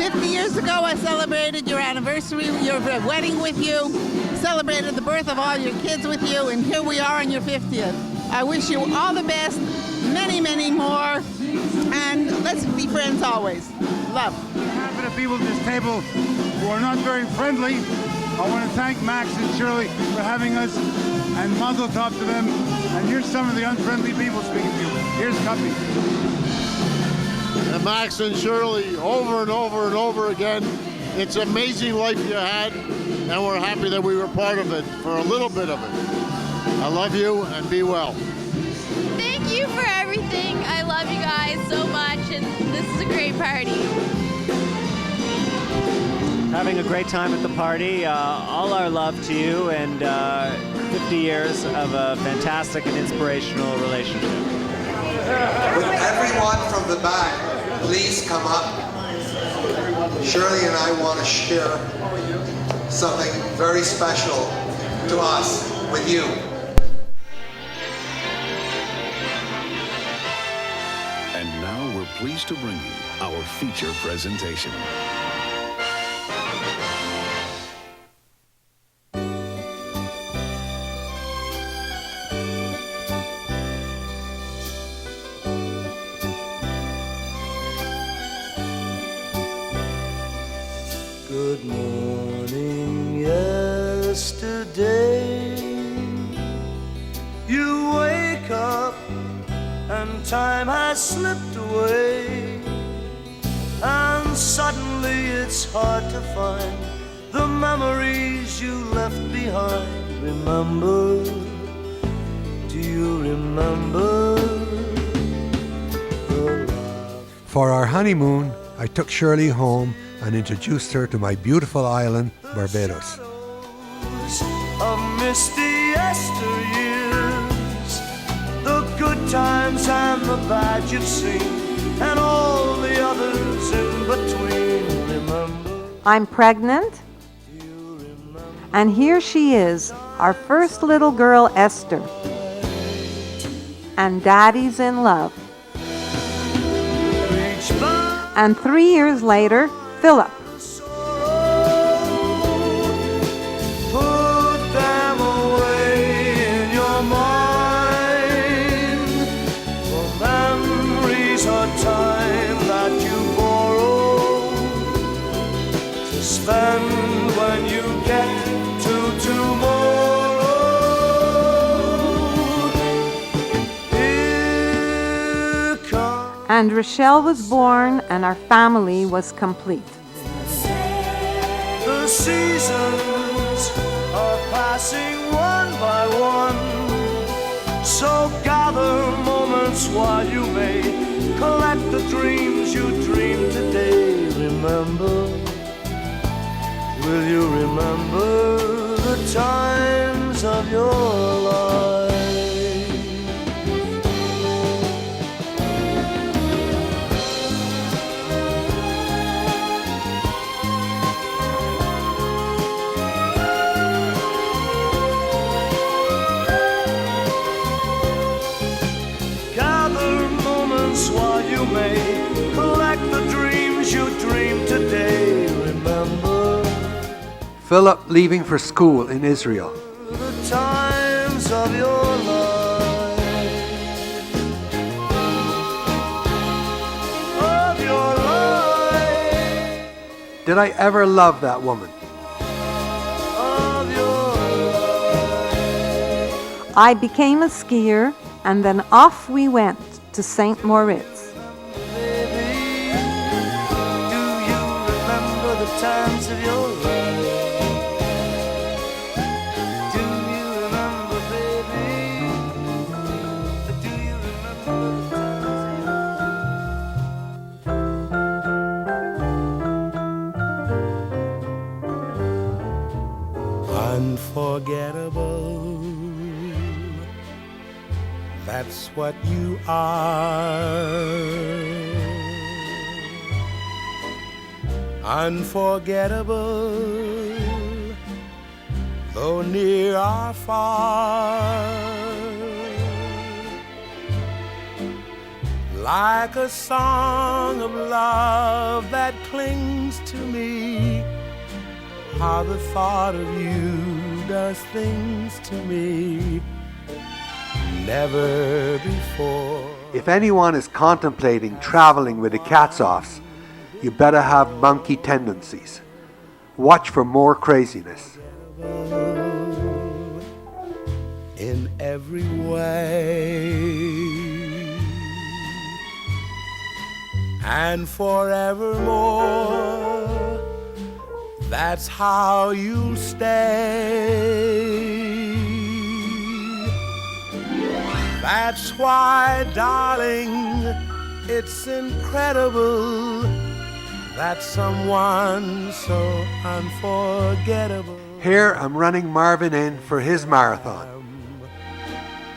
50 years ago, I celebrated your anniversary, your wedding with you, celebrated the birth of all your kids with you, and here we are on your 50th. I wish you all the best, many, many more, and let's be friends always. Love. I'm happy to be with this table who are not very friendly. I want to thank Max and Shirley for having us, and mazel tov to them. And here's some of the unfriendly people speaking to you. Here's Guppy. And Max and Shirley, over and over and over again. It's an amazing life you had, and we're happy that we were part of it for a little bit of it. I love you, and be well. Thank you for everything. I love you guys so much, and this is a great party. Having a great time at the party. All our love to you, and 50 years of a fantastic and inspirational relationship. Would everyone from the back please come up? Shirley and I want to share something very special to us with you. And now we're pleased to bring you our feature presentation. Good morning, yesterday. You wake up and time has slipped away, and suddenly it's hard to find the memories you left behind. Remember, do you remember the love? For our honeymoon, I took Shirley home and introduced her to my beautiful island, Barbados. Of misty yesteryears, the good times and the bad you've seen, and all the others in between. Remember, I'm pregnant, and here she is, our first little girl, Esther. And Daddy's in love. And 3 years later, Philip. put them away in your mind, for memories are time that you borrow to spend when you get to tomorrow. Here comes And Rochelle was born, and our family was complete. the seasons are passing one by one, so gather moments while you may collect the dreams you dreamed today. Remember, will you remember the times of your life? While you may collect the dreams you dreamed today. Remember Philip leaving for school in Israel. the times of your life, of your life, Did I ever love that woman? of your life. I became a skier, and then off we went to St. Moritz. Do you remember the times of your life? Do you remember, baby? Do you remember the times? Unforgettable. That's what you are. Unforgettable, though near or far. Like a song of love that clings to me. How the thought of you does things to me never before. If anyone is contemplating traveling with the Katzoffs, you better have monkey tendencies. Watch for more craziness. In every way, and forevermore, that's how you stay. That's why, darling, it's incredible that someone so unforgettable. Here I'm running Marvin in for his marathon.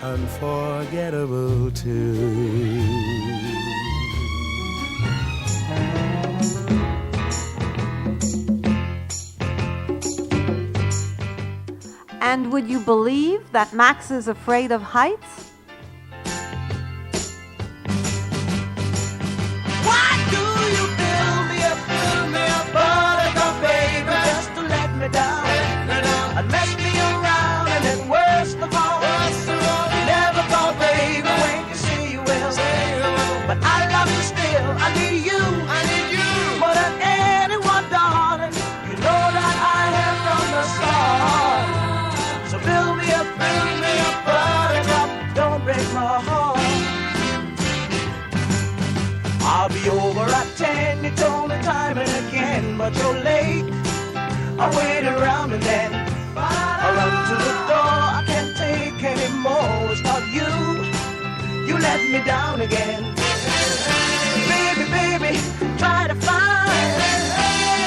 Unforgettable too. And would you believe that Max is afraid of heights? Why do you build me up, buttercup, baby, just to let me down, and mess me around, and then worst of all, you never thought, baby, when you say you will, but I love you still, I need you, more than anyone, darling, you know that I have from the start, so build me up, buttercup, don't break my heart. I'll be over at 10, you told me time and again, but you're late. I wait around and then I run to the door. I can't take any more. It's not you. You let me down again. Baby, baby, try to find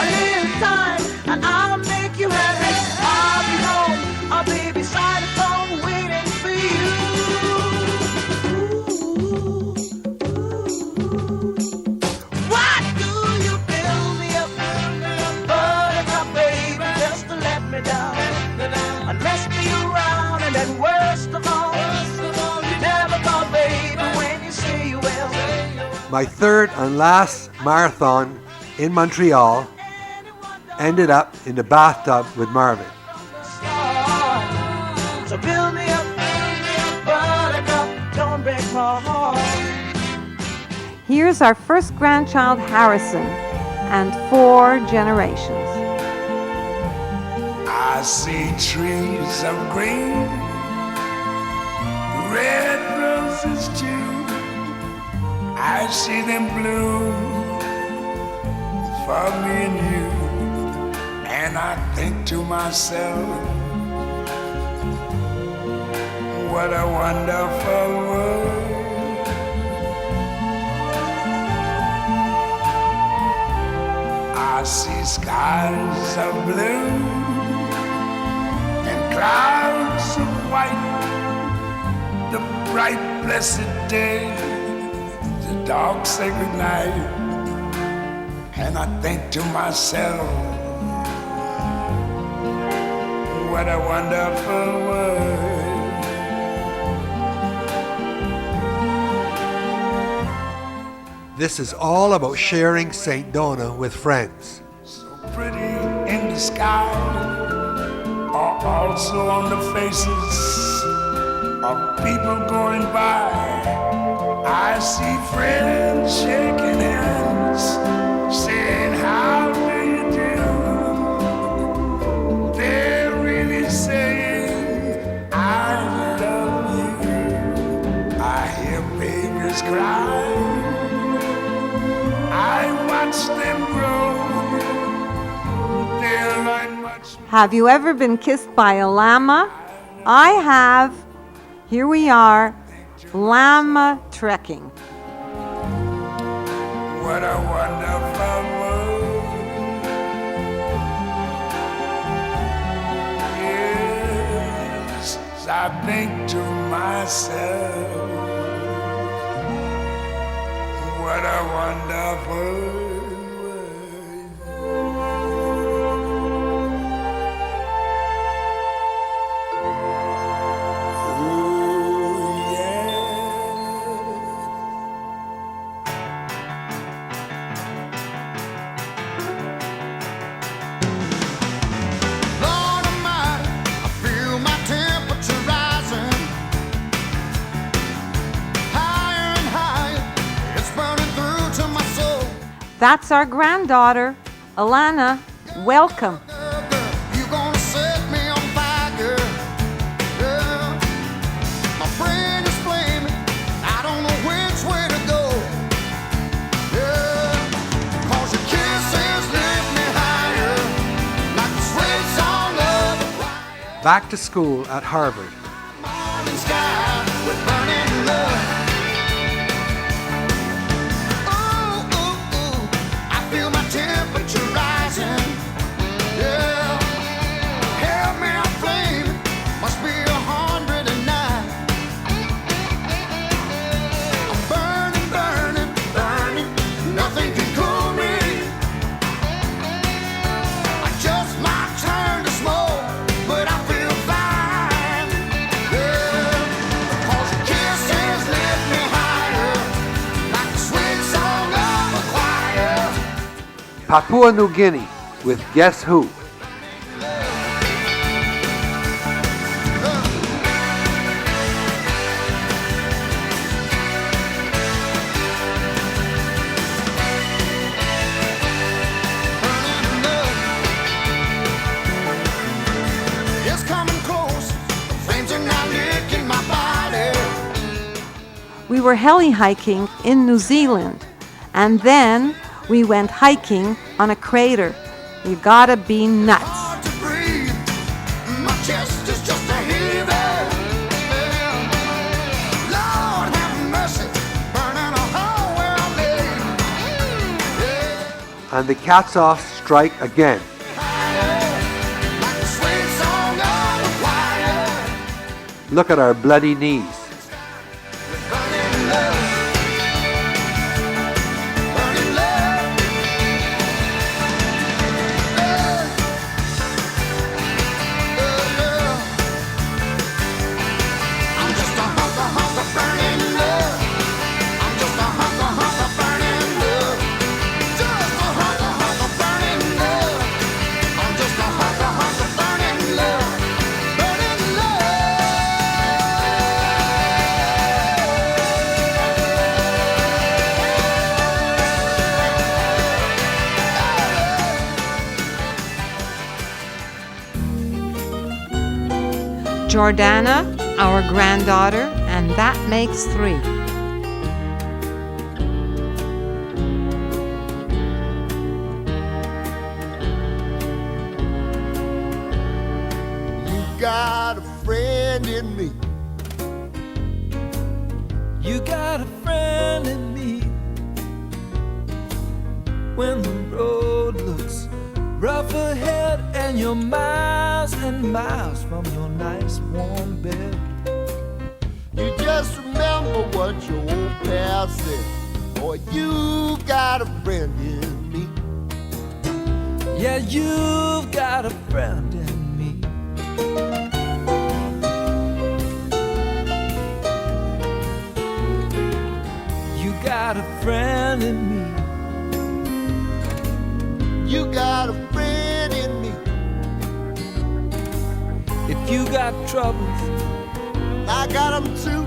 a little time and I'll make you happy. I'll be home. I'll be beside the phone waiting for you. Why do you build me up, buttercup, baby, just to let me down, and mess me around, and then worst of all, you never thought, baby, when you say you will. My third and last marathon in Montreal ended up in the bathtub with Marvin. So build me up, buttercup, don't break my heart. Here's our first grandchild, Harrison, and 4 generations. I see trees of green, red roses too. I see them bloom for me and you. And I think to myself, what a wonderful world. I see skies of blue and clouds of white, the bright blessed day, the dark sacred night, and I think to myself, what a wonderful world. This is all about sharing St. Donat with friends. Pretty in the sky, are also on the faces of people going by. I see friends shaking hands, saying, how do you do? They're really saying, I love you. I hear babies cry, I watch them grow. They're like much. Have you ever been kissed by a llama? I have. Here we are, llama trekking. What a wonderful world. Yes, I think to myself, what a wonderful world. That's our granddaughter, Alana. Welcome. You're gonna set me on fire, girl. Yeah. My brain is flaming. I don't know which way to go. Yeah. 'Cause your kisses lift me higher, like the sweet song of a choir. Back to school at Harvard. Morning sky with burning love. Ooh, ooh, ooh. I feel my temperature rising. Yeah, hell me a flame, must be 109. I'm burning, burning, burning, nothing can cool me. I just might turn to smoke, but I feel fine. Yeah, 'cause your kisses lift me higher, like the sweet song of a choir. Papua New Guinea with Guess Who? It's coming close, the flames are now licking my body. We were heli hiking in New Zealand, and then we went hiking on a crater. You gotta be nuts. Hard to breathe, my chest is just a heaving. Lord have mercy, burning a hole where I lay. And the cats-off strike again. Like the sweet song of a choir. Look at our bloody knees. Burning love, burning love. I'm just a hunk of burning love. I'm just a hunk of burning love. Just a hunk of burning love. I'm just a hunk of burning love. Burning Jordana, our granddaughter, and that makes 3. You got a friend in me. You got a friend in me. When the road looks rough ahead and you're miles and miles from your nice warm bed, You just remember what your old pal said. Boy, you got a friend in me. yeah, you've got a friend in me. You got a friend in me. You got a friend in me. If you got troubles, I got them too.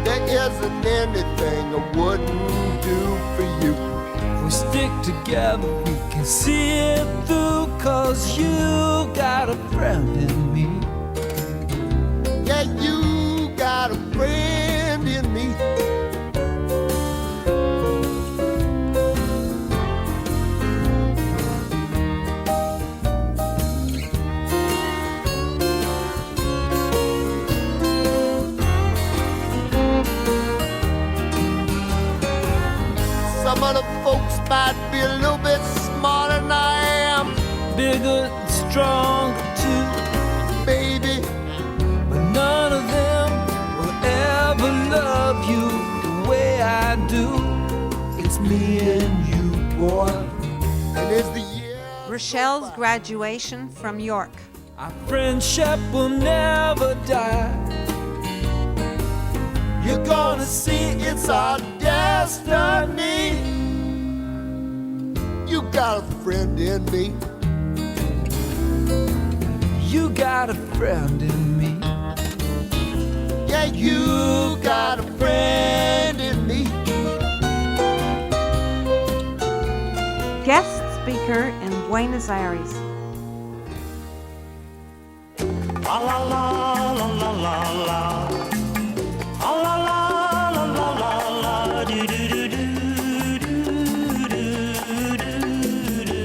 There isn't anything I wouldn't do for you. if we stick together, we can see it through. 'Cause you got a friend in me. Yeah, you got a friend in me. Some of the folks might be a little bit smarter than I am. Bigger and stronger too, baby. but none of them will ever love you the way I do. It's me and you, boy. And it's the year. Rochelle's graduation from York. Our friendship will never die. You're gonna see it's our destiny. You got a friend in me. You got a friend in me. Yeah, you got a friend in me. guest speaker in Buenos Aires. La la la la la la la. La la la la la la la. Do do do do do do do do.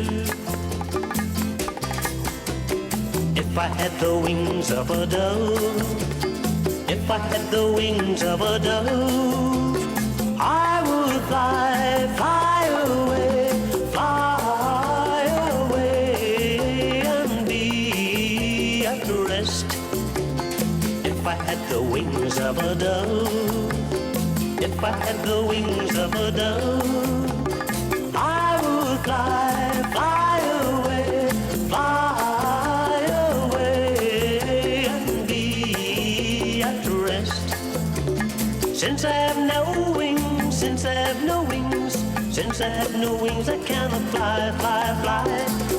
If I had the wings of a dove, if I had the wings of a dove, I would fly, fly away, fly away and be at rest. If I had the wings of a dove, if I had the wings of a dove, I would fly, fly away, fly away and be at rest. Since I have no wings, since I have no wings, since I have no wings, I cannot fly, fly, fly.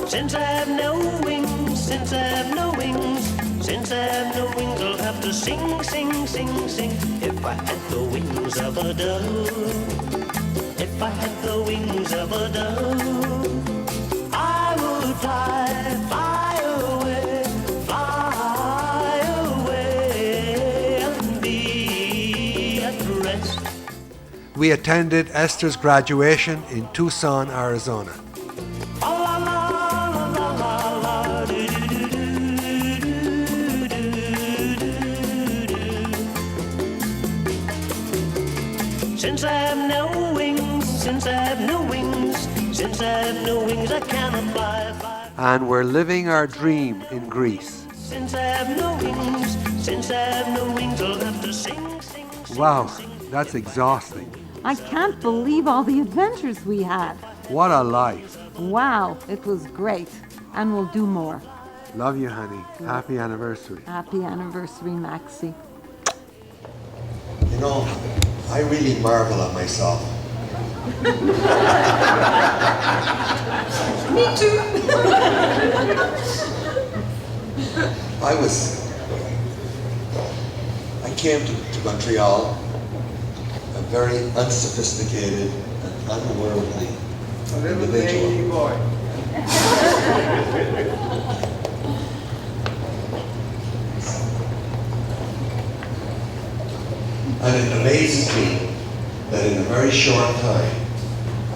Since I have no wings, since I have no wings, since I have no wings, I'll have to sing, sing, sing, sing. If I had the wings of a dove, if I had the wings of a dove, I would fly, fly away, fly away and be at rest. We attended Esther's graduation in Tucson, Arizona. Since I have no wings, since I have no wings, since I have no wings, I cannot fly, fly. And we're living our dream in Greece. Since I have no wings, since I have no wings, I'll have to sing, sing. Wow, that's exhausting. I can't believe all the adventures we had. What a life. Wow, it was great. And we'll do more. Love you, honey. Happy anniversary. Happy anniversary, Maxie. You know, I really marvel at myself. Me too. I came to Montreal, a very unsophisticated and unworldly individual. Boy. And it amazes me that in a very short time,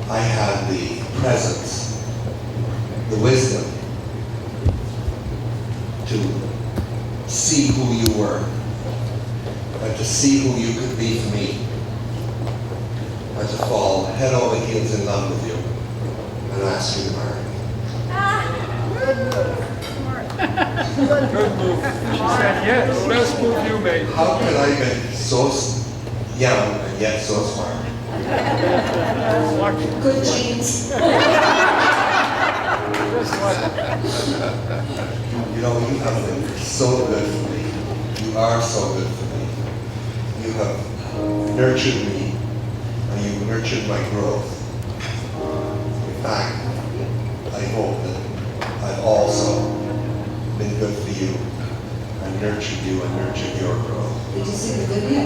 I had the presence, the wisdom to see who you were and to see who you could be for me and to fall head over heels in love with you and ask you to marry me. Good move. She said yes. Best move you made. How could I be so young and yet so smart? Good genes. You know, you have been so good for me. You are so good for me. You have nurtured me, and you've nurtured my growth. In fact, I hope that I've also been good for you, and nurtured you and nurtured your growth. Did you see the video?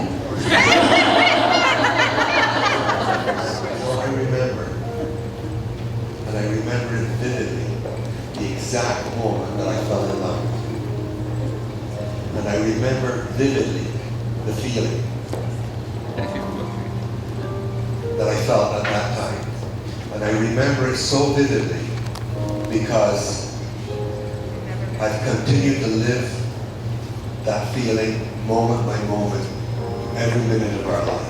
Well, I remember, and I remember it vividly, the exact moment that I fell in love. And I remember vividly the feeling that I felt at that time. And I remember it so vividly because I've continued to live that feeling moment by moment, every minute of our life.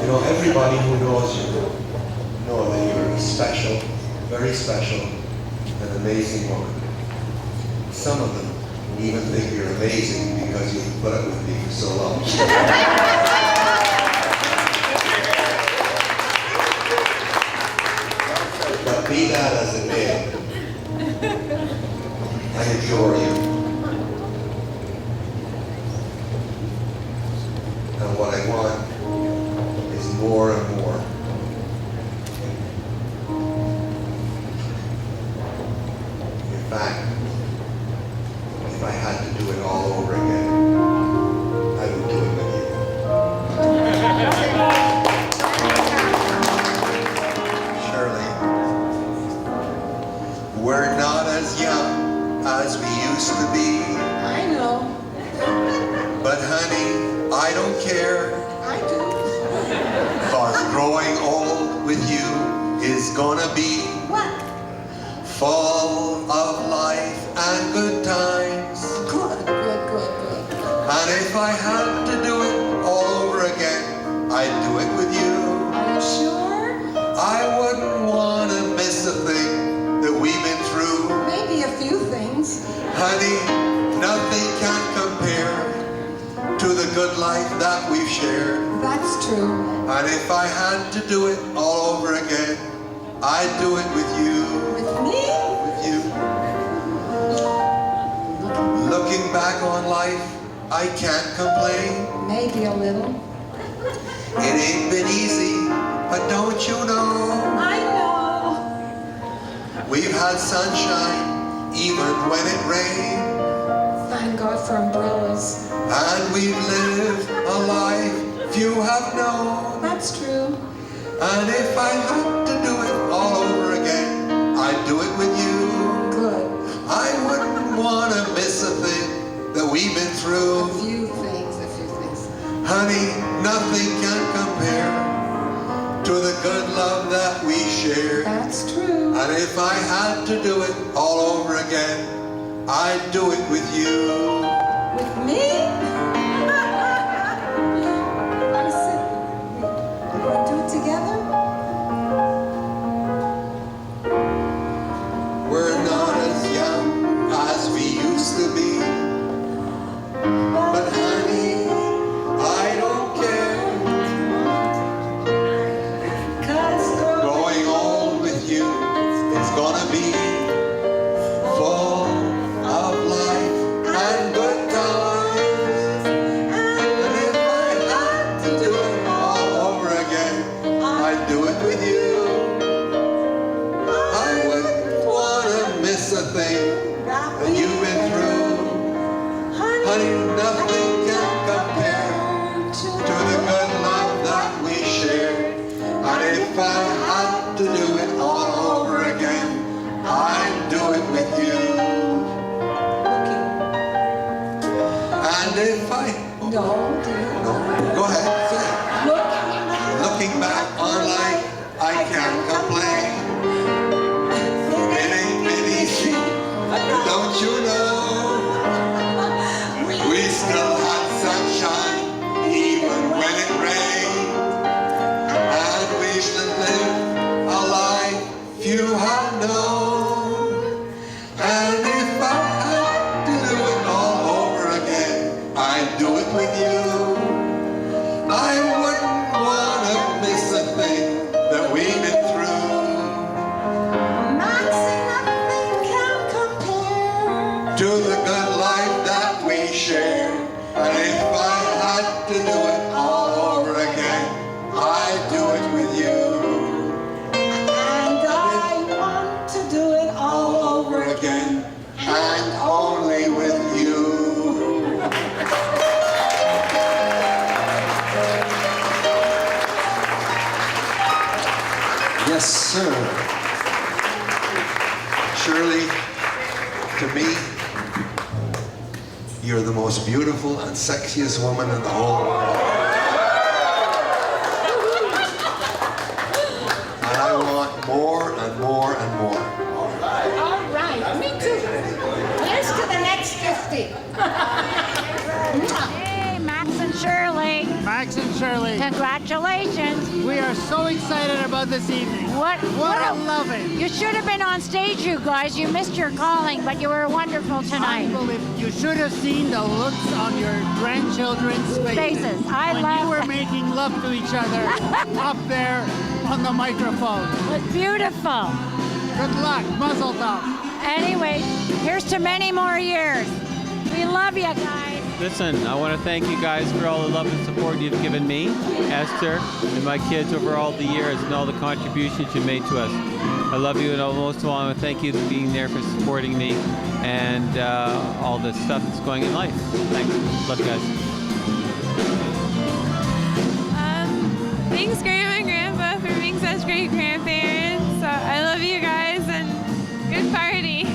You know, everybody who knows you know that you're a special, very special, and amazing woman. Some of them even think you're amazing because you've put up with me for so long. But be that as it may, I adore you. And what I want is more and more. In fact, I had to do it all over again, I would do it with you. Shirley, we're not as young as we used to be. I know. But honey, I don't care. I do. 'Cause growing old with you is gonna be What? full of life and good times. Good. And if I had to do it all over again, I'd do it with you. Are you sure? I wouldn't want to miss a thing that we've been through. Maybe a few things. Honey, nothing can compare to the good life that we've shared. That's true. And if I had to do it all over again, I'd do it with you. With me? With you. Looking back on life, I can't complain. Maybe a little. It ain't been easy, but don't you know? I know. We've had sunshine, even when it rained. Thank God for umbrellas. And we've lived a life few have known. That's true. And if I had to do it all over again, I'd do it with you. Good. I wouldn't want to miss a thing that we've been through. A few things. Honey, nothing can compare to the good love that we shared. That's true. And if I had to do it all over again, I'd do it with you. With me? I said, we'll do it together? We're not as young as we used to be. But honey, I don't care. 'Cause growing old with you is gonna be full of life and good times. And if I had to do it all over again, I'd do it with you. I wouldn't wanna miss a thing that you've been through. Honey, nothing can compare to the good love that we shared. And if I had to do it all over again, I'd do it with you. And if I... No, Go ahead, say it. Looking back on life, I can't complain. It ain't been easy, but don't you know? We still had sunshine, even when it rained. And we've lived a life few have known. And if I had to do it all over again, I'd do it with you. I wouldn't want to miss a thing that we've been through. Max, nothing can compare To the good life that we shared. And if I had to do it all over again, I'd do it with you. And I want to do it all over Again, and only with you. Yes, sir. Shirley, to me, you're the most beautiful and sexiest woman in the whole world. And I want more and more and more. All right, me too. Here's to the next 50. Hey, Max and Shirley. Max and Shirley. Congratulations. We are so excited about this evening. What a loving. You should have been on stage, you guys. You missed your calling, but you were wonderful tonight. Unbelievable. You should have seen the looks on your grandchildren's faces. I when love you were that. making love to each other up there on the microphone. It was beautiful. Good luck. Muzzle top. Anyway, here's to many more years. We love you guys. Listen, I want to thank you guys for all the love and support you've given me, Esther, and my kids over all the years and all the contributions you made to us. I love you, and most of all, I want to thank you for being there, for supporting me, and all the stuff that's going in life. Thanks. Love you guys. Thanks, Grandma and Grandpa, for being such great grandparents. I love you guys, and good party.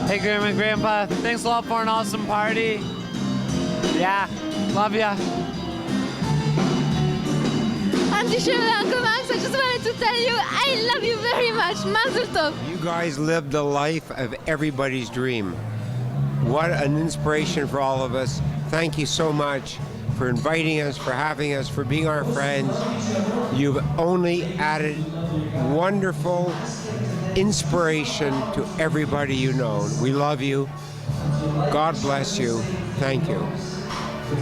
Hey, Grandma and Grandpa, thanks a lot for an awesome party. Yeah, love ya. Auntie Shirley, Uncle Max, I just wanted to tell you I love you very much. Mazel tov. You guys lived the life of everybody's dream. What an inspiration for all of us. Thank you so much for inviting us, for having us, for being our friends. You've only added wonderful inspiration to everybody you know. We love you. God bless you. Thank you.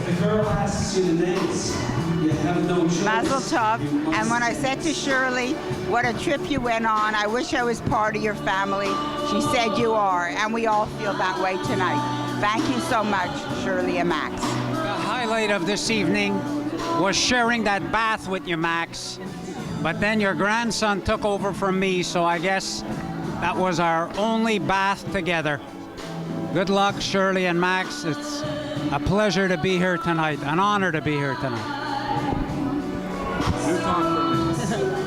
The girl asks you the names. You have no choice. Mazel tov. And when I said to Shirley, what a trip you went on, I wish I was part of your family, she said you are, and we all feel that way tonight. Thank you so much, Shirley and Max. The highlight of this evening was sharing that bath with you, Max. But then your grandson took over from me, so I guess that was our only bath together. Good luck, Shirley and Max. It's a pleasure to be here tonight, an honor to be here tonight.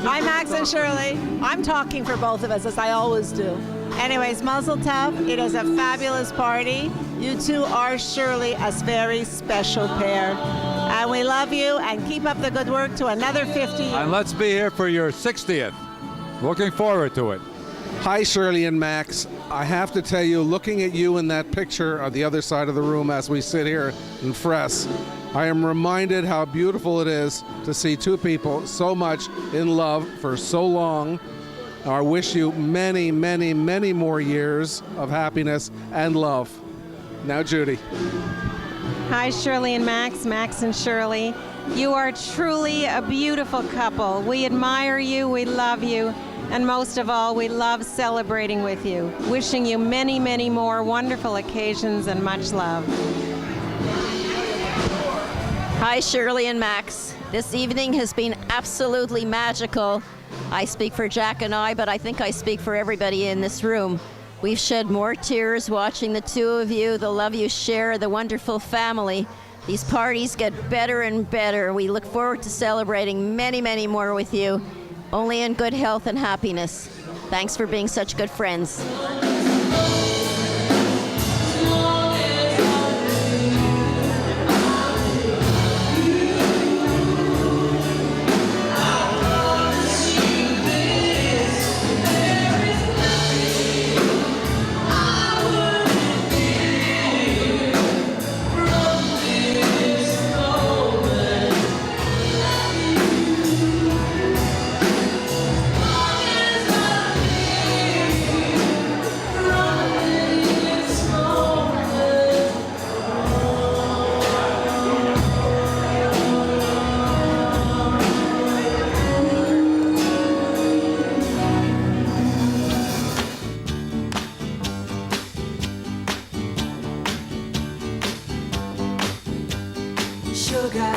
Hi, Max and Shirley. I'm talking for both of us, as I always do. Anyways, Mazel Tov. It is a fabulous party. You two are surely a very special pair. And we love you, and keep up the good work to another 50 years. And let's be here for your 60th. Looking forward to it. Hi, Shirley and Max. I have to tell you, looking at you in that picture on the other side of the room as we sit here in Fres, I am reminded how beautiful it is to see two people so much in love for so long. I wish you many, many, many more years of happiness and love. Now, Judy. Hi, Shirley and Max, Max and Shirley. You are truly a beautiful couple. We admire you, we love you, and most of all, we love celebrating with you. Wishing you many, many more wonderful occasions and much love. Hi, Shirley and Max. This evening has been absolutely magical. I speak for Jack and I, but I think I speak for everybody in this room. We've shed more tears watching the two of you, the love you share, the wonderful family. These parties get better and better. We look forward to celebrating many, many more with you, only in good health and happiness. Thanks for being such good friends. Sugar,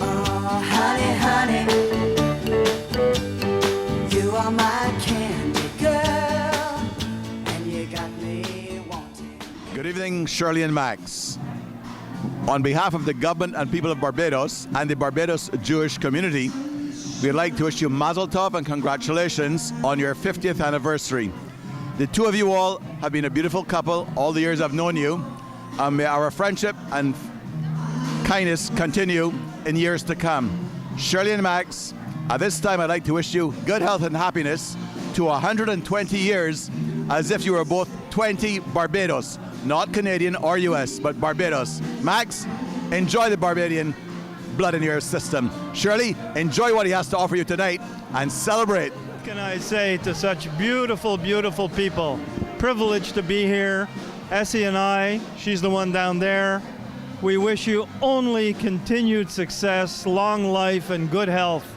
oh honey, honey, you are my candy girl, and you got me wanting. Good evening, Shirley and Max. On behalf of the government and people of Barbados and the Barbados Jewish community, we'd like to wish you Mazel Tov and congratulations on your 50th anniversary. The two of you all have been a beautiful couple all the years I've known you, and may our friendship and kindness continue in years to come. Shirley and Max, at this time I'd like to wish you good health and happiness to 120 years, as if you were both 20 Barbados, not Canadian or US, but Barbados. Max, enjoy the Barbadian blood in your system. Shirley, enjoy what he has to offer you tonight and celebrate. What can I say to such beautiful, beautiful people? Privileged to be here. Essie and I, she's the one down there. We wish you only continued success, long life, and good health.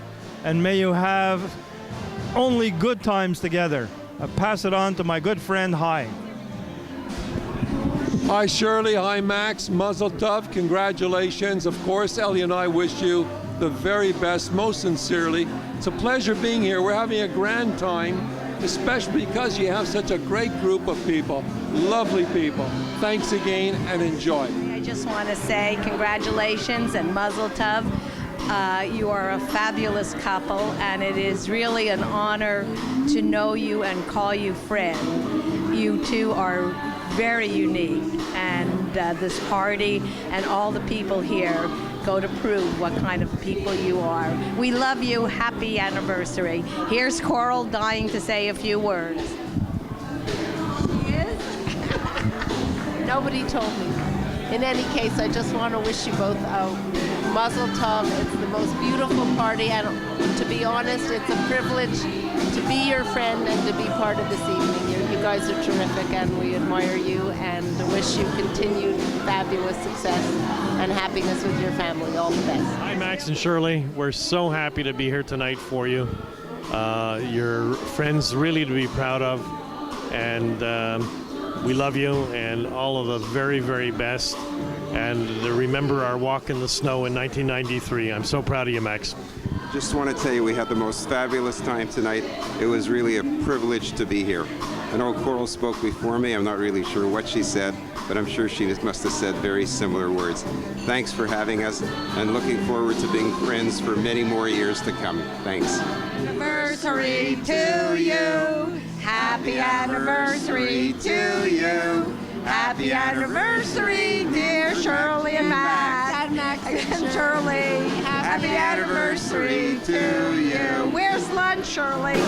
And may you have only good times together. I pass it on to my good friend, Hi. Hi, Shirley. Hi, Max. Mazel tov. Congratulations. Of course, Ellie and I wish you the very best, most sincerely. It's a pleasure being here. We're having a grand time, especially because you have such a great group of people, lovely people. Thanks again and enjoy. I just want to say congratulations and mazel tov. You are a fabulous couple, and it is really an honor to know you and call you friend. You two are very unique, and this party and all the people here go to prove what kind of people you are. We love you. Happy anniversary. Here's Coral dying to say a few words. She is? Nobody told me. In any case, I just want to wish you both a mazel tov. It's the most beautiful party, and to be honest, it's a privilege to be your friend and to be part of this evening. You guys are terrific, and we admire you and wish you continued fabulous success and happiness with your family. All the best. Hi, Max and Shirley. We're so happy to be here tonight for you. Your friends really to be proud of, and we love you and all of the very, very best. And remember our walk in the snow in 1993. I'm so proud of you, Max. Just want to tell you we had the most fabulous time tonight. It was really a privilege to be here. I know Coral spoke before me. I'm not really sure what she said, but I'm sure she must have said very similar words. Thanks for having us, and looking forward to being friends for many more years to come. Thanks. Anniversary to you. Happy anniversary to you. Happy anniversary, dear Shirley and Max. And Shirley, happy anniversary to you. Where's lunch, Shirley?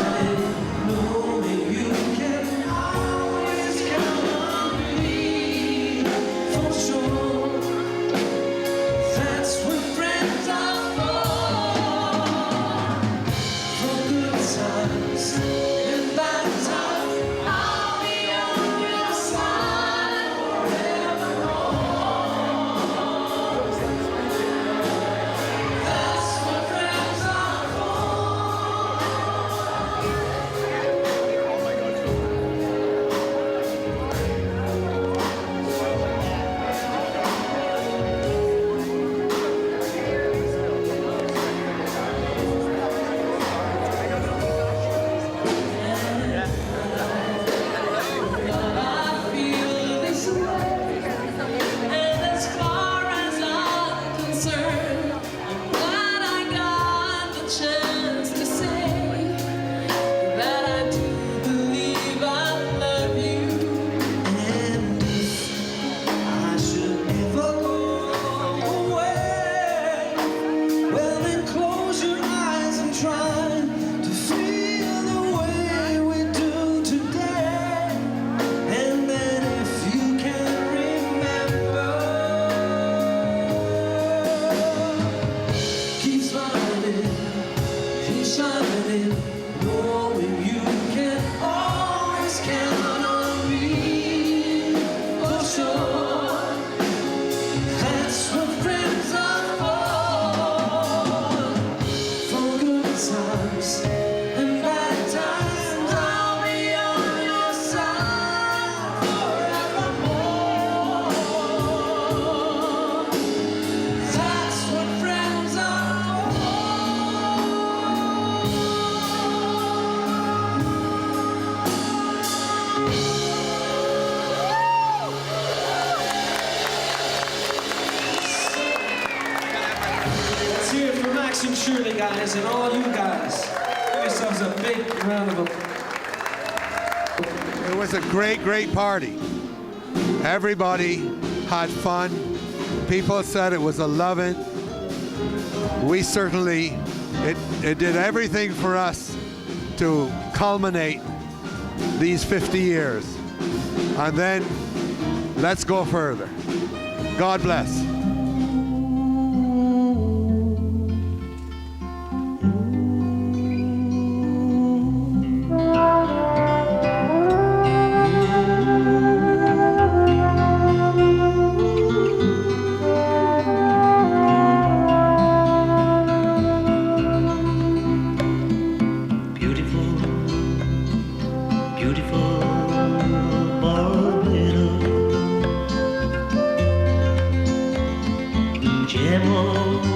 Max and Shirley, guys, and all you guys. Give yourselves a big round of applause. It was a great, great party. Everybody had fun. People said it was a loving. We certainly, it did everything for us to culminate these 50 years. And then let's go further. God bless. demo.